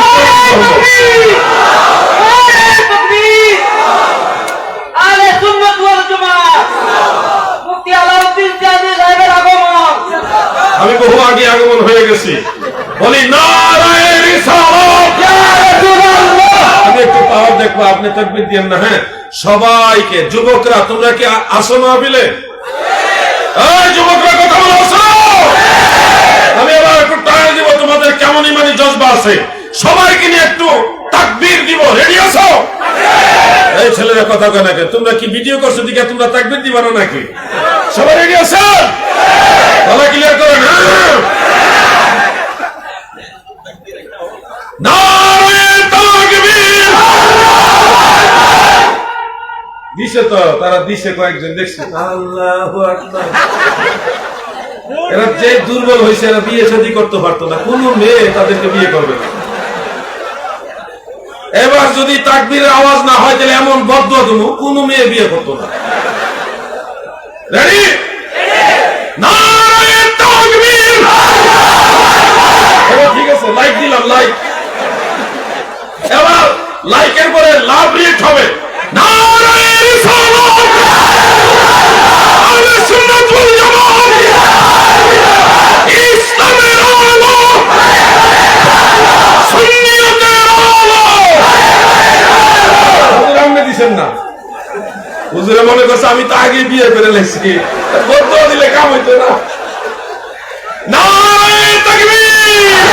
আমি বহু আগে আগমন হয়ে গেছি, বলি নারায়ে রিসালাত। আমি একটু পাওয়ার দেখবো, আপনি তাকবীর দিয়েন না। হ্যাঁ, সবাইকে, যুবকরা তোমরা কি আসো মাহফিলে? এই যুবকরা কথা বলো, আসো। আমি এবার একটু টাইম দিব, তোমাদের কেমন ইমানি জজবা আছে সবাইকে নিয়ে একটু তাকবীর দিব। রেডি আছো? এই ছেলেরা কথা কয় নাকি? তোমরা কি ভিডিও করছো দিকে তোমরা তাকবীর দিবা না নাকি? সবাই রেডি আছো? গলা ক্লিয়ার করেন। নারায়ে তাকবীর। দিছে তো, তারা দিছে, কয়েকজন দেখছি। আল্লাহু আকবার। এরা যে দুর্বল হয়েছে, এরা বিয়ে শাদী করতে পারতো না, কোন মেয়ে তাদেরকে বিয়ে করবে না। এবার যদি তাকবীরের আওয়াজ না হয়, তাহলে এমন বদদুয়া দেবো, কোন মেয়ে বিয়ে করতো না। রেডি? নারায়ে তাকবীর। ঠিক আছে, লাইক দিলাম, লাইক। এবার লাইকের পরে লাভ রিয়েক্ট হবে। নারায়ে রিসালাত, আহলে সুন্নাত ওয়াল জামাত, ইসলামের আলো, সুন্নিয়তের আলো। হুজুর আপনি দিছেন না? হুজুরে মনে করছে আমি তো আগে বিয়ে করে লেছি, বদদুয়া দিলে কাম হইতো না। নারায়ে তাকবীর।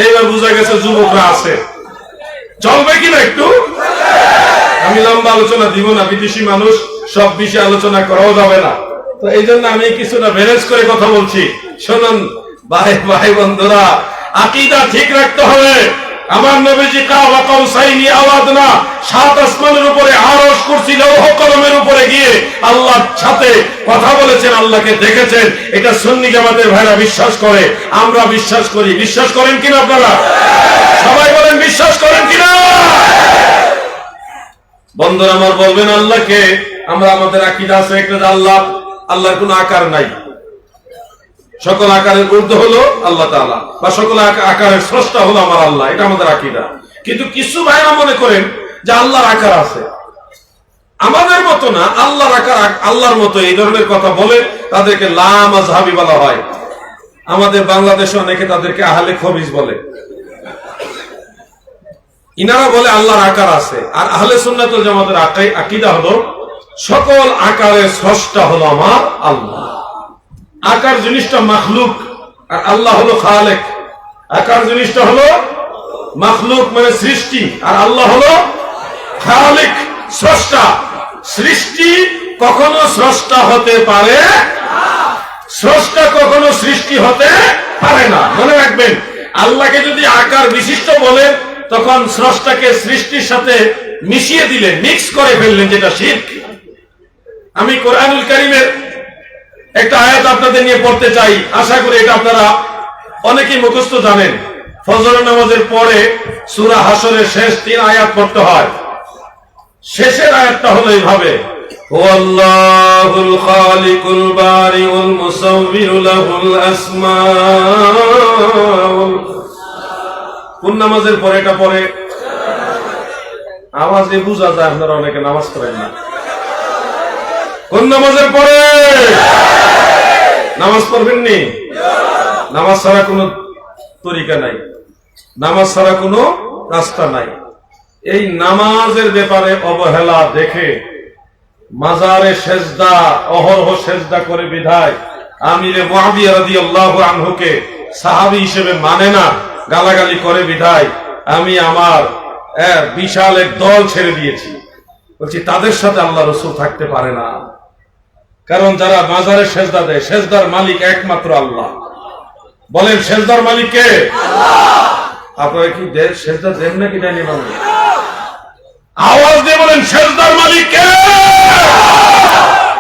এইবার বুঝা গেছে যুবকরা আছে, চলবে কিনা একটু? আমি লম্বা আলোচনা দিব না, বিদেশি মানুষ, সব বিষয়ে আলোচনা করাও যাবে না। তো এই জন্য আমি কিছুটা ভেরেজ করে কথা বলছি। শুনুন ভাই ভাই বন্ধুরা, আকীদা ঠিক রাখতে হবে। আমার নবীজি কাবা কাউসাইনি আও আদনা, সাত আসমানের উপরে, আরশ, কুরসি, লৌহ কলমের উপরে গিয়ে আল্লাহর সাথে কথা বলেছেন, আল্লাহকে দেখেছেন। এটা সুন্নি জামাতের ভাইরা বিশ্বাস করে, আমরা বিশ্বাস করি। বিশ্বাস করেন কিনা আপনারা? সবাই বলেন বিশ্বাস করেন কিনা? বন্ধুরা আমার, বলবেন আল্লাহকে, আমরা আমাদের আকীদা আছে একটা, আল্লাহ, আল্লাহর কোনো আকার নাই, সকল আকারের ঊর্ধ্বে হলো আল্লাহ তাআলা, বা সকল আকারের স্রষ্টা হলো আমার আল্লাহ, এটা আমাদের আকীদা। কিন্তু কিছু ভাইরা মনে করেন যে আল্লাহর আকার আছে, আমাদের মতো না, আল্লাহর আকার আল্লাহর মতো, এই ধরনের কথা বলে তাদেরকে লা মাযহাবী বলা হয়। আমাদের বাংলাদেশে অনেকে তাদেরকে আহলে খবিস বলে। ইনারা বলে আল্লাহর আকার আছে, আর আহলে সুন্নাত ওয়াল জামাতের আকীদা হলো সকল আকারের স্রষ্টা হলো আমার আল্লাহ। আকার জিনিসটা মাখলুক, আর আল্লাহ হলো খালেক। আকার জিনিসটা হলো মাখলুক মানে সৃষ্টি, আর আল্লাহ হলো খালেক, স্রষ্টা। সৃষ্টি কখনো স্রষ্টা হতে পারে, স্রষ্টা কখনো সৃষ্টি হতে পারে না। মনে রাখবেন, আল্লাহকে যদি আকার বিশিষ্ট বলেন, তখন স্রষ্টাকে সৃষ্টির সাথে মিশিয়ে দিলেন, মিক্স করে ফেললেন, যেটা শিরক। আমি কোরআনুল কারীমের একটা আয়াত আপনাদের নিয়ে পড়তে চাই, আশা করি এটা আপনারা অনেকেই মুখস্থ জানেন। ফজর নামাজের পরে সূরা হাশরের শেষ 3 আয়াত পড়তে হয়। শেষের আয়াতটা হলো এইভাবে, হুয়াল্লাহুল খালিকুল বারিউল মুসাউবিরু লাহুল আসমাউল। কোন নামাজের পরে এটা পড়ে? আওয়াজে বোঝা যায় আপনারা অনেকে নামাজ পড়েন না। কোন নামাজের পরে? নামাজ পড়বেননি? নামাজ ছাড়া কোনো তরিকা নাই, নামাজ ছাড়া কোনো রাস্তা নাই। এই নামাজের ব্যাপারে অবহেলা দেখে মাজারে সেজদা, অহরহ সেজদা করে বিধায় আমিরে মুআবিয়া রাদিয়াল্লাহু আনহুকে সাহাবী হিসেবে মানে না, গালাগালি করে বিধায় আমি আমার বিশাল এক দল ছেড়ে দিয়েছি। বলছি তাদের সাথে আল্লাহ রাসূল থাকতে পারে না, কারণ যারা মাজারে সেজদা দেয়, সেজদার মালিক একমাত্র আল্লাহ। বলেন সেজদার মালিক কে? আল্লাহ। আপনারা কি সেজদা দেন নাকি দেননি? মানুষ আওয়াজ দিয়ে বলেন সেজদার মালিক কে?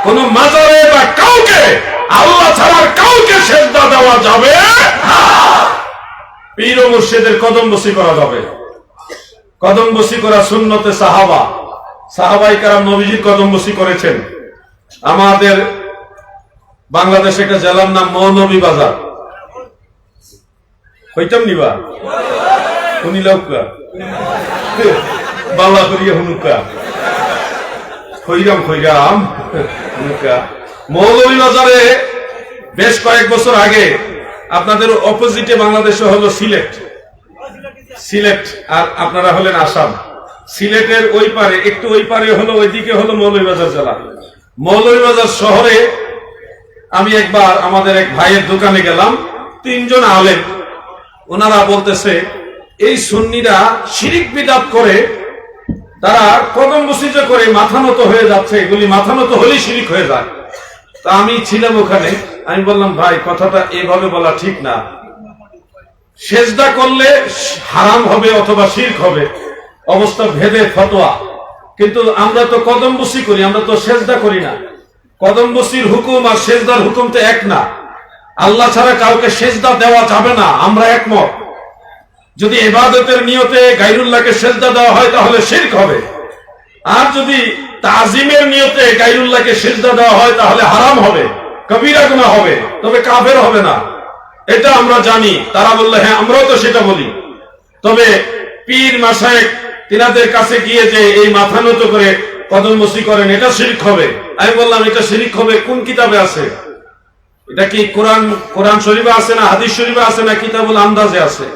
কোন মাজারে বা কাউকে, আল্লাহ ছাড়া কাউকে সেজদা দেওয়া যাবে না। পীর ও মুর্শিদের কদম বসি করা যাবে। কদম বসি করা সুন্নতে সাহাবা, সাহাবায়ে কেরাম নবীজির কদম বসি করেছেন। আমাদের বাংলাদেশে একটা জেলার নাম মৌলভী বাজার, হইতাম নিবা শুনিলাউকা বালা করিয়া হুনুকা খৈরাম খৈরাম হুনুকা। মৌলভী বাজারে বেশ কয়েক বছর আগে আপনাদের অপোজিটে বাংলাদেশে হলো সিলেট, সিলেট আর আপনারা হলেন আসাম। সিলেটের ওই পারে, একটু ওই পারে হলো, ওইদিকে হলো মৌলভীবাজার জেলা। মৌলভীবাজার শহরে আমি একবার আমাদের এক ভাইয়ের দোকানে গেলাম, 3 জন আলেম, ওনারা বলতেছে এই সুন্নিরা শিরিক বিদআত করে, তারা কদম বসিজা করে মাথা নত হয়ে যাচ্ছে, এগুলি মাথা নত হলেই শিরিক হয়ে যায়। তা আমি ছিলাম ওখানে, আমি বললাম ভাই কথাটা এভাবে বলা ঠিক না, সেজদা করলে হারাম হবে অথবা শিরক হবে, অবস্থা ভেদে ফতোয়া, কিন্তু আমরা তো কদম বসি করি, আমরা তো সেজদা করি না। কদম বসির হুকুম আর সেজদার হুকুম তো এক না। আল্লাহ ছাড়া কাউকে সেজদা দেওয়া যাবে না, আমরা একমত। যদি ইবাদতের নিয়তে গায়রুল্লাহকে সেজদা দেওয়া হয় তাহলে শিরক হবে, আর যদি তাজিমের নিয়তে গায়রুল্লাহকে সেজদা দেওয়া হয় তাহলে হারাম হবে, কবিরা গুনাহ হবে, তবে কাফের হবে না। এটা আমরা জানি। তারা বললে হ্যাঁ আমরাও তো সেটা বলি, তবে পীর মাশায়েখ তিনাদের কাছে গিয়ে যে এই মাথা নত করে কদম বসি করেন এটা শিরক হবে। আমি বললাম এটা শিরক হবে কোন কিতাবে আছে? এটা কি কোরআন শরীফে আছে না হাদিস শরীফে আছে না কিতাবুল আন্দাজে আছে?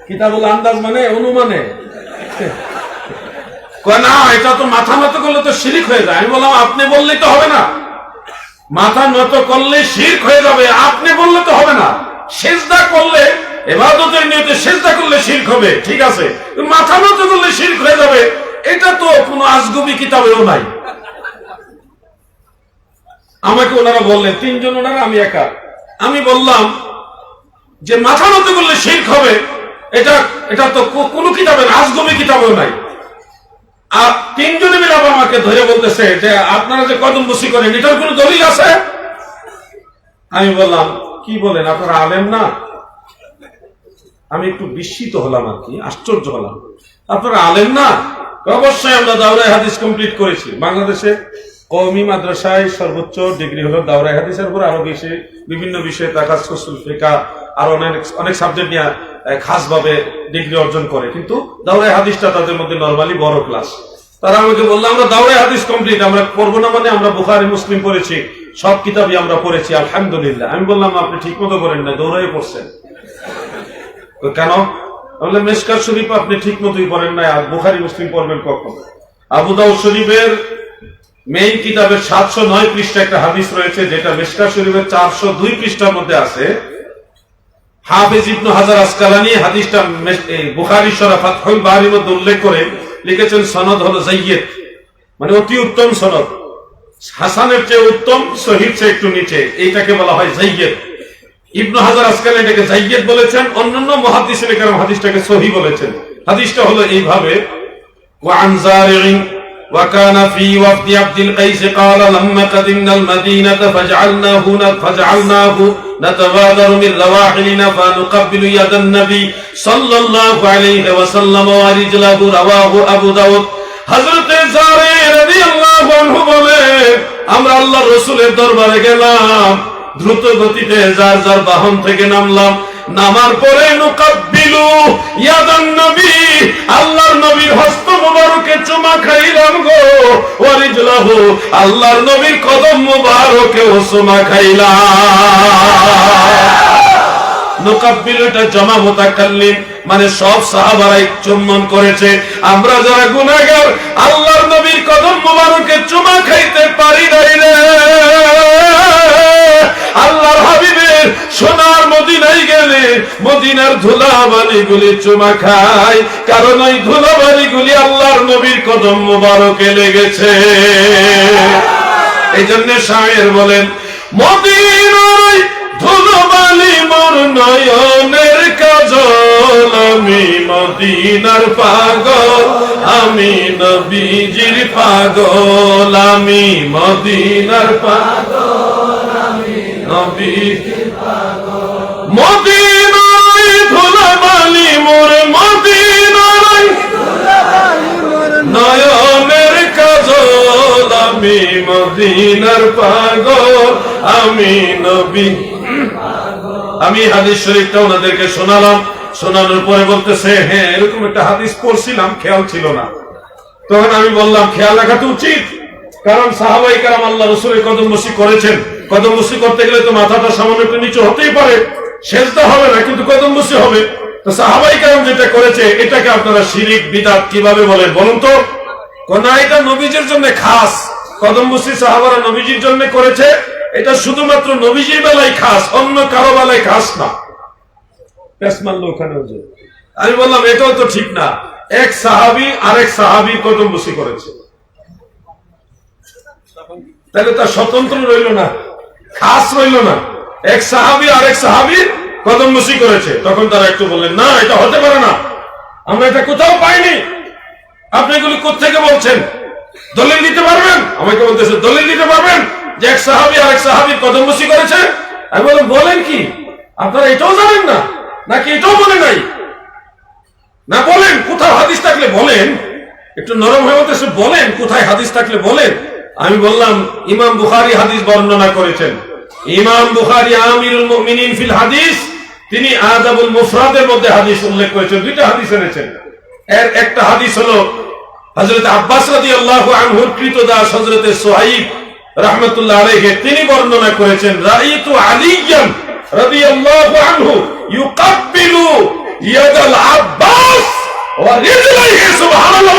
কিতাবুল আন্দাজ মানে অনুমানে, না এটা তো মাথা নত করলে তো শিরক হয়ে যায়। আমি বললাম আপনি বললেই তো হবে না, মাথা নত করলে শিরক হয়ে যাবে, আপনি বললে তো হবে না। সেজদা করলে, ইবাদতের নিয়তে সেজদা করলে শিরক হবে, ঠিক আছে, মাথা নত করলে শিরক হয়ে যাবে, এটা তো কোনো আজগুবি কিতাবেও নাই। আমাকে ওনারা বললেন, 3 জন ওনারা, আমি একা। আমি বললাম যে মাথা নত করলে শিরক হবে, এটা তো কোনো কিতাবে না, আজগুবি কিতাবেও নাই। আর 3 জনে মিলে আমাকে ধরে বলতেছে যে আপনারা যে কদম বসি করেন এটার কোনো দলিল আছে? আমি বললাম কি বলেন, আপনারা আলেম না? আমি একটু বিস্মিত হলাম, আর কি আশ্চর্য হলাম, আপনারা আলেম না? অবশ্যই আমরা দাওরায়ে হাদিস কমপ্লিট করেছি। বাংলাদেশে কওমি মাদ্রাসায় সর্বোচ্চ ডিগ্রি হলো দাওরায়ে হাদিসের উপর, আরো বেশি বিভিন্ন বিষয়ে তাকাস, উসুল ফিকহ আর অনেক সাবজেক্ট নিয়ে খাসভাবে ডিগ্রি অর্জন করে, কিন্তু দাওরায়ে হাদিসটা তাদের মধ্যে নরমালি বড় ক্লাস। তারা আমাকে বললো আমরা দাওরায়ে হাদিস কমপ্লিট, আমরা পড়বো না মানে আমরা বুখারী মুসলিম পড়েছি, সব কিতাবই আমরা পড়েছি আলহামদুলিল্লাহ। আমি বললাম আপনি ঠিক মতো করেন না, দৌড়াই পড়ছেন কেন? বললাম মিশকাত শরীফ আপনি ঠিক মতোই পড়েন না, আর বুখারী মুসলিম পড়বেন কখন? আবু দাউদ শরীফের মেইন কিতাবের 709 পৃষ্ঠা একটা হাদিস রয়েছে, যেটা মিশকাত শরীফের 402 পৃষ্ঠার মধ্যে আছে। হাফেজ ইবনে হাজার আসকালানী হাদিসটা বুখারী শরীফ ফাতহুল বারীর মধ্যে উল্লেখ করে লিখেছেন সনদ হলো যায়িদ, মানে অতি উত্তম সনদ, হাসানের চেয়ে উত্তম, সহিহ চেয়ে একটু নিচে, এইটাকে বলা হয় যায়িদ। ইবনে হাজার আসকালানী এটাকে যায়িদ বলেছেন, অন্যান্য মুহাদ্দিসিন কেরাম হাদিসটাকে সহিহ বলেছেন। হাদিসটা হলো এইভাবে, ওয়া আন যারিন ওয়া কানা ফি ওয়াফদি আব্দুল কাইস قال لما قدمنا المدينه فجعلناه নাতাবাদারু মিন রাওয়াহিলিনা ফানুকাব্বিলু ইয়াদান নবী সাল্লাল্লাহু আলাইহি ওয়াসাল্লাম ওয়া রিজলাহু রাওয়াহু আবু দাউদ। হযরত জারির রাদিয়াল্লাহু আনহু বলেন, আমরা আল্লাহর রাসূলের দরবারে গেলাম, দ্রুত গতিতে যার যার বাহন থেকে নামলাম, নামার পরে নুকাব্বিলু ইয়াদান নবী, আল্লাহর নবীর হস্ত মুবারকে চুমা খাইলাম গো, ওয়া রিজলাহু, আল্লাহর নবীর কদম মুবারকে চুমা খাইলাম। নুকাব্বিলু এটা জমা মুতাকাল্লিম, মানে সব সাহাবারাই চুম্বন করেছে। আমরা যারা গুনাহগার আল্লাহর নবীর কদম মুবারকে চুমা খাইতে পারি নাই রে। আল্লাহর হাবিবের সোনার মদিনায় গেলে মদিনার ধুলাবালিগুলি চুমা খায়, কারণ ওই ধুলাবালিগুলি আল্লাহর নবীর কদম মুবারকে লেগেছে। এই জন্য শায়ের বলেন, মদিনায় ধুলাবালি মোর নয়নের কাজল, আমি মদিনার পাগল, আমি নবীজির পাগল, আমি মদিনার পাগল, আমি নবীজির পাগল। মদিনায় ধুলাবালি মোর, মদিনায় নয়নের কাজল, আমি মদিনার পাগল, আমি নবী। আমি হাদিস শরীফটা ওনাদেরকে শোনালাম, শোনানোর পরে বলতেছে, হ্যাঁ এরকম একটা হাদিস পড়ছিলাম, খেয়াল ছিল না। তখন আমি বললাম, খেয়াল রাখা তো উচিত, কারণ সাহাবায়ে কেরাম আল্লাহ রাসূলের কদমবুসি করেছেন। কদমবুসি করতে গেলে তো মাথাটা সামান্য একটু নিচু হতেই পারে, সেজদা হবে না, কিন্তু কদমবুসি হবে। তো সাহাবায়ে কেরাম যেটা করেছে, এটাকে আপনারা শিরিক বিদআত কিভাবে বলেন বলুন তো? কোন এটা নবীজির জন্য খাস, কদমবুসি সাহাবারা নবীজির জন্য করেছে, এটা শুধুমাত্র নবীজির বেলায় খাস, অন্য কারো বেলায় খাস না। আমি বললাম এটাও তো ঠিক না, এক সাহাবী আরেক সাহাবীর কদমবুসি করেছে, তাহলে তার স্বতন্ত্র রইল না, খাস রইল না। এক সাহাবী আরেক সাহাবীর কদমবুসি করেছে, তখন তারা একটু বললেন, না এটা হতে পারে না, আমরা এটা কোথাও পাইনি, আপনি এগুলি কোত্থেকে বলছেন, দলিল দিতে পারবেন? আমাকে বলতেছে, দলিল দিতে পারবেন যে এক সাহাবী আরেক সাহাবীর কদমবুসি করেছে? আমি বললাম, বলেন কি, আপনারা এটাও জানেন না নাকি এটাও বলে নাই? না বলেন, কোথাও হাদিস থাকলে বলেন, একটু নরম হয়ে বলতেছে, বলেন কোথায় হাদিস থাকলে বলেন। আমি বললাম, ইমাম বুখারী হাদিস বর্ণনা করেছেন, ইমাম বুখারী আমিরুল মুমিনিন ফিল হাদিস, তিনি আদাবুল মুফরাদের মধ্যে হাদিস উল্লেখ করেছেন, দুইটা হাদিস এনেছেন। এর একটা হাদিস হলো হযরত আব্বাস রাদিয়াল্লাহু আনহুর কৃতদাস হযরত সুহাইব রাহমাতুল্লাহ আলাইহি, তিনি বর্ণনা করেছেন, রাআইতু আলিয়ান রাদিয়াল্লাহু আনহু ইউকাব্বিলু ইয়াদাল আব্বাস ওয়া রিজলাইহি, সুবহানাল্লাহ।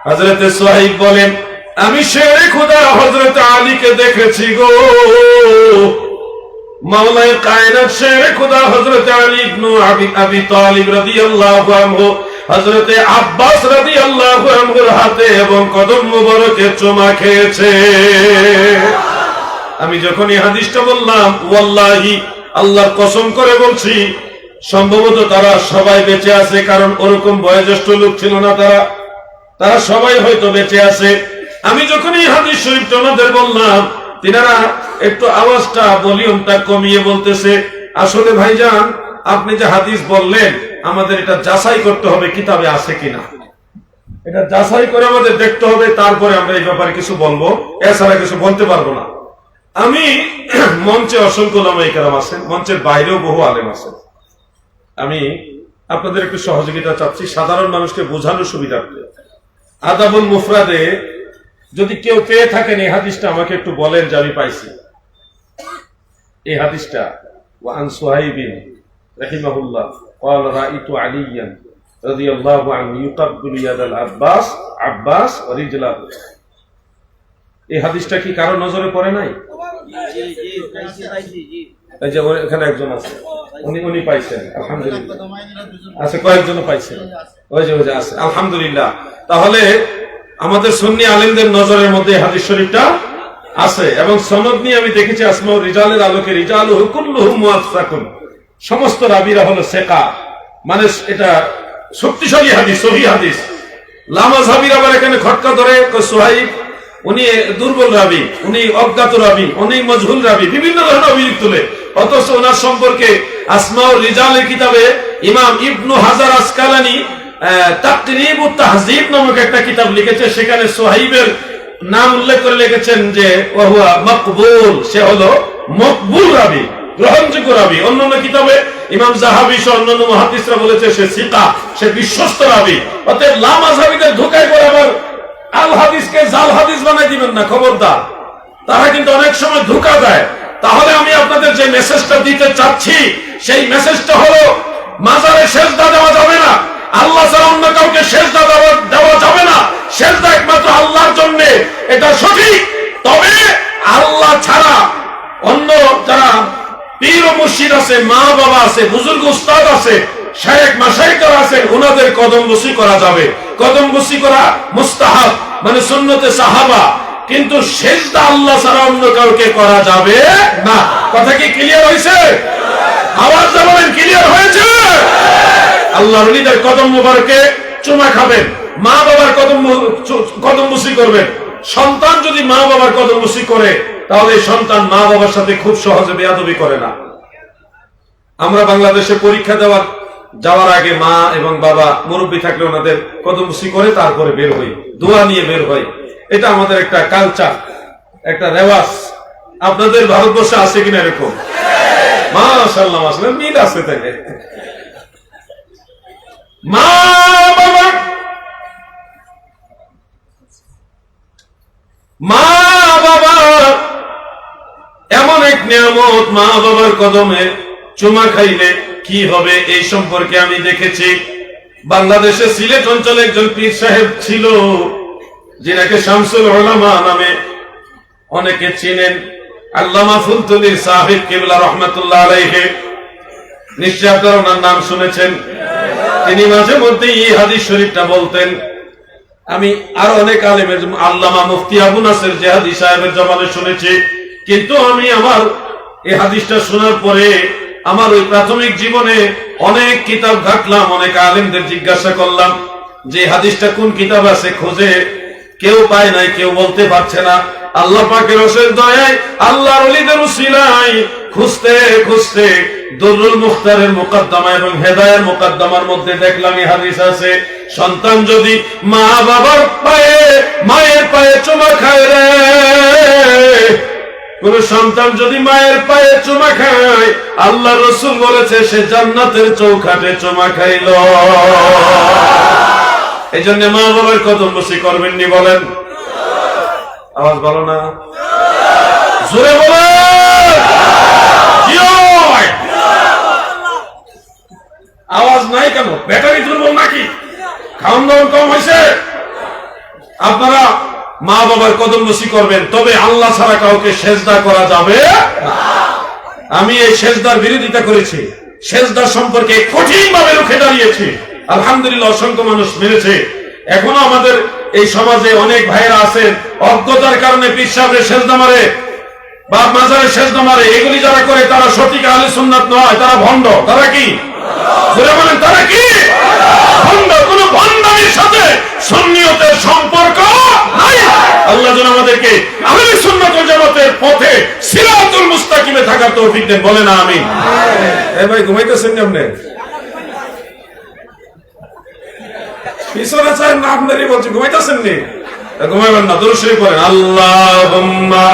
হযরত সুহাইব বলেন, আমি শেরে খোদা হযরত আলীকে দেখেছি গো, মাওলায়ে কায়নাত শেরে খোদা হযরত আলী ইবনে আবি তালিব রাদিয়াল্লাহু আনহু হযরতে আব্বাস রাদিয়াল্লাহু আনহুর হাতে এবং কদম মুবারকে চুমা খেয়েছে। আমি যখন এই হাদিসটা বললাম, ওয়াল্লাহি, আল্লাহর কসম করে বলছি, সম্ভবত তারা সবাই বেঁচে আছে, কারণ ওরকম বয়োজ্যেষ্ঠ লোক ছিল না, তারা সবাই হয়তো বেঁচে আছে। আমি যখন এই হাদিস শরীফটা ওনাদের বললাম, তিনারা একটু আওয়াজটা ভলিউমটা কমিয়ে বলতেছে, আসলে ভাইজান আপনি যে হাদিস বললেন, আমাদের এটা যাচাই করতে হবে কিতাবে আছে কিনা, এটা যাচাই করে আমাদের দেখতে হবে, তারপরে আমরা এই ব্যাপারে কিছু বলবো, এছাড়া কিছু বলতে পারবো না। আমি মঞ্চে অসংখ্য উলামায়ে কেরাম আছেন, মঞ্চের বাইরেও বহু আলেম আছেন, আমি আপনাদের একটু সহযোগিতা চাচ্ছি সাধারণ মানুষকে বোঝানোর সুবিধার্থে। আদাবুল মুফরাদে যদি কেউ পেয়ে থাকেন এই হাদিসটা আমাকে একটু বলেন যে আমি পাইছি এই হাদিসটা। ওয়ান সুহাইবিন রাহিমাহুল্লাহ قال رأيت عليا رضي الله عنه يقبل يد العباس عباس ورجله। এই হাদিসটা কি কারো নজরে পড়ে নাই? এই যে এখানে একজন আছে, উনি পাইছেন, আলহামদুলিল্লাহ। আচ্ছা, কয়েকজন পাইছেন, ওই যে আছে, আলহামদুলিল্লাহ। তাহলে আমাদের সুন্নি আলেমদের নজরের মধ্যে হাদিস শরীফটা আছে, এবং সনদ নিয়ে আমি দেখেছি আসমা রিজালের আলোকে, রিজালুহু কুল্লুহুম মুওয়াফফাকুন, সমস্ত রাবীরা হলো সেকা, মানে এটা শক্তিশালী হাদিস, সহিহ হাদিস। লামাযহাবীরা আবার এখানে খটকা ধরে, সুহাইব উনি দুর্বল রাবি, উনি অজ্ঞাত রাবি, উনি মজহুল রাবি, বিভিন্ন ধরনের অভিযোগ তুলে। অথচ ওনার সম্পর্কে আসমাউর রিজালের কিতাবে ইমাম ইবনু হাজার আসকালানি তাকরিবুত তাহজিব নামক একটা কিতাব লিখেছে। সেখানে সোহাইবের নাম উল্লেখ করে লিখেছেন যে ওহুয়া মকবুল, সে হলো মকবুল রাবি, গ্রহণযোগ্য রাবি। অন্যান্য কিতাবে ইমাম জাহাবি সহ অন্যান্য মুহাদ্দিসরা বলেছে সে সিকা, সে বিশ্বস্ত রাবি। অতএব লা মাযহাবিদের ধোঁকায় পড়ে আবার আল হাদিসকে জাল হাদিস বানাই দিবেন না, খবরদার। তারা কিন্তু অনেক সময় ধোঁকা দেয়। তাহলে আমি আপনাদের যে মেসেজটা দিতে চাচ্ছি সেই মেসেজটা হলো মাজারে সেজদা দেওয়া যাবে না, আল্লাহ ছাড়া অন্য কাউকে সেজদা দেওয়া যাবে না, সেজদা একমাত্র আল্লাহর জন্য, এটা সঠিক। তবে আল্লাহ ছাড়া অন্য যারা পীর ও মুর্শিদ আছে, মা বাবা আছে, বুজুর্গ উস্তাদ আছে, শায়েখ মাশায়েখরা আছেন, ওনাদের কদম বসি করা যাবে। কদম বসি করা মুস্তাহাব, মানে সুন্নতে সাহাবা। কিন্তু সেজদা আল্লাহ ছাড়া অন্য কাউকে করা যাবে না। কথা কি ক্লিয়ার হয়েছে? আওয়াজ বলেন, ক্লিয়ার হয়েছে? আল্লাহর ওলিদের কদম মুবারকে চুমা খাবেন, মা বাবার কদম বসি করবেন। সন্তান যদি মা বাবার কদম বসি করে তাহলে সন্তান মা বাবার সাথে খুব সহজে বেয়াদবি করে না। আমরা বাংলাদেশে পরীক্ষা যাওয়ার আগে মা এবং বাবা মুরব্বী থাকলে ওনাদের কদম বসি করে তারপরে বের হই, দোয়া নিয়ে বের হয়। এটা আমাদের একটা কালচার, একটা রেওয়াজ। আপনাদের ভারতবর্ষে আছে কিনা এরকম? মাশাআল্লাহ, মাশাআল্লাহ, মিল আছে। তাকে মা বাবা এমন এক নিয়ামত, মা বাবার কদমে চুমা খাইলে কি হবে এই সম্পর্কে আমি দেখেছি। বাংলাদেশে সিলেট অঞ্চলে একজন পীর সাহেব ছিল, যিনাকে শামসুল উলামা নামে অনেকে চিনেন। আল্লামা ফুলতুলি সাহেব কিবলা রহমাতুল্লাহ আলাইহি, নিশ্চয় আপনারা ওনার নাম শুনেছেন। তিনি মাঝে মধ্যে এই হাদিস শরীফটা বলতেন। আমি আরো অনেক আলেমের, আল্লামা মুফতি আবু নাসের জিহাদি সাহেবের জবানে শুনেছি। কিন্তু আমি আমার এই হাদিসটা শোনার পরে আমার ওই প্রাথমিক জীবনে অনেক কিতাব ঘাটলাম, অনেক আলেমদের জিজ্ঞাসা করলাম যে হাদিসটা কোন কিতাব আছে, খোঁজে কেউ পায় নাই, কেউ বলতে পারছে না। আল্লাহ পাকের অশেষ দয়ায়, আল্লাহর ওলিদের উসিলায় খুঁজতে খুঁজতে দুরুল মুখতারের মুকদ্দমা এবং হেদায়ের মুকদ্দমার মধ্যে দেখলাম এই হাদিস আছে, সন্তান যদি মা বাবার পায়ে, মায়ের পায়ে চুমা খায় রে, কোন সন্তান যদি মায়ের পায়ে চুমা খায়, আল্লাহ রাসূল বলেছে সে জান্নাতের চৌখাটে চুমা খাইল। এই জন্য মা বাবার কদম বসি করবেন নি বলেন? আওয়াজ ভালো না, জোরে বলেন। আওয়াজ নাই কেন? ব্যাটারি দুর্বল নাকি? খাওয়ান দাওয়ান কম হয়েছে? আপনারা মা বাবার কদম বসি করবেন, তবে আল্লাহ ছাড়া কাউকে সেজদা করা যাবে না। আমি এই সেজদার বিরোধিতা করেছি, সেজদার সম্পর্কে কঠিন ভাবে রুখে দাঁড়িয়েছি। আলহামদুলিল্লাহ, অসংখ্য মানুষ মেনেছে। এখনো আমাদের এই সমাজে অনেক ভাইয়েরা আছেন অজ্ঞতার কারণে পীর সাহেবের সেজদা মারে বা মাজারে সেজদা মারে। এগুলি যারা করে তারা সঠিক আহলে সুন্নাত নয়, তারা ভণ্ড। তারা কি? জোরে বলেন, তারা কি? ভণ্ড। কোন ভণ্ডামির সাথে সুন্নিয়তের সম্পর্ক নাই। আল্লাহ যেন আমাদেরকে আহলে সুন্নাত ওয়াল জামাতের পথে সিরাতুল মুস্তাকিমে থাকার তৌফিক দেন, বলেন আমিন। এই ভাই ঘুমাইতেছেন না আপনি? পিছনে চাই না, আপনারই বলছি ঘুমাইতেছেন নি? ঘুমাইবেন না, দরুদ শরীফ পড়েন। আল্লাহুম্মা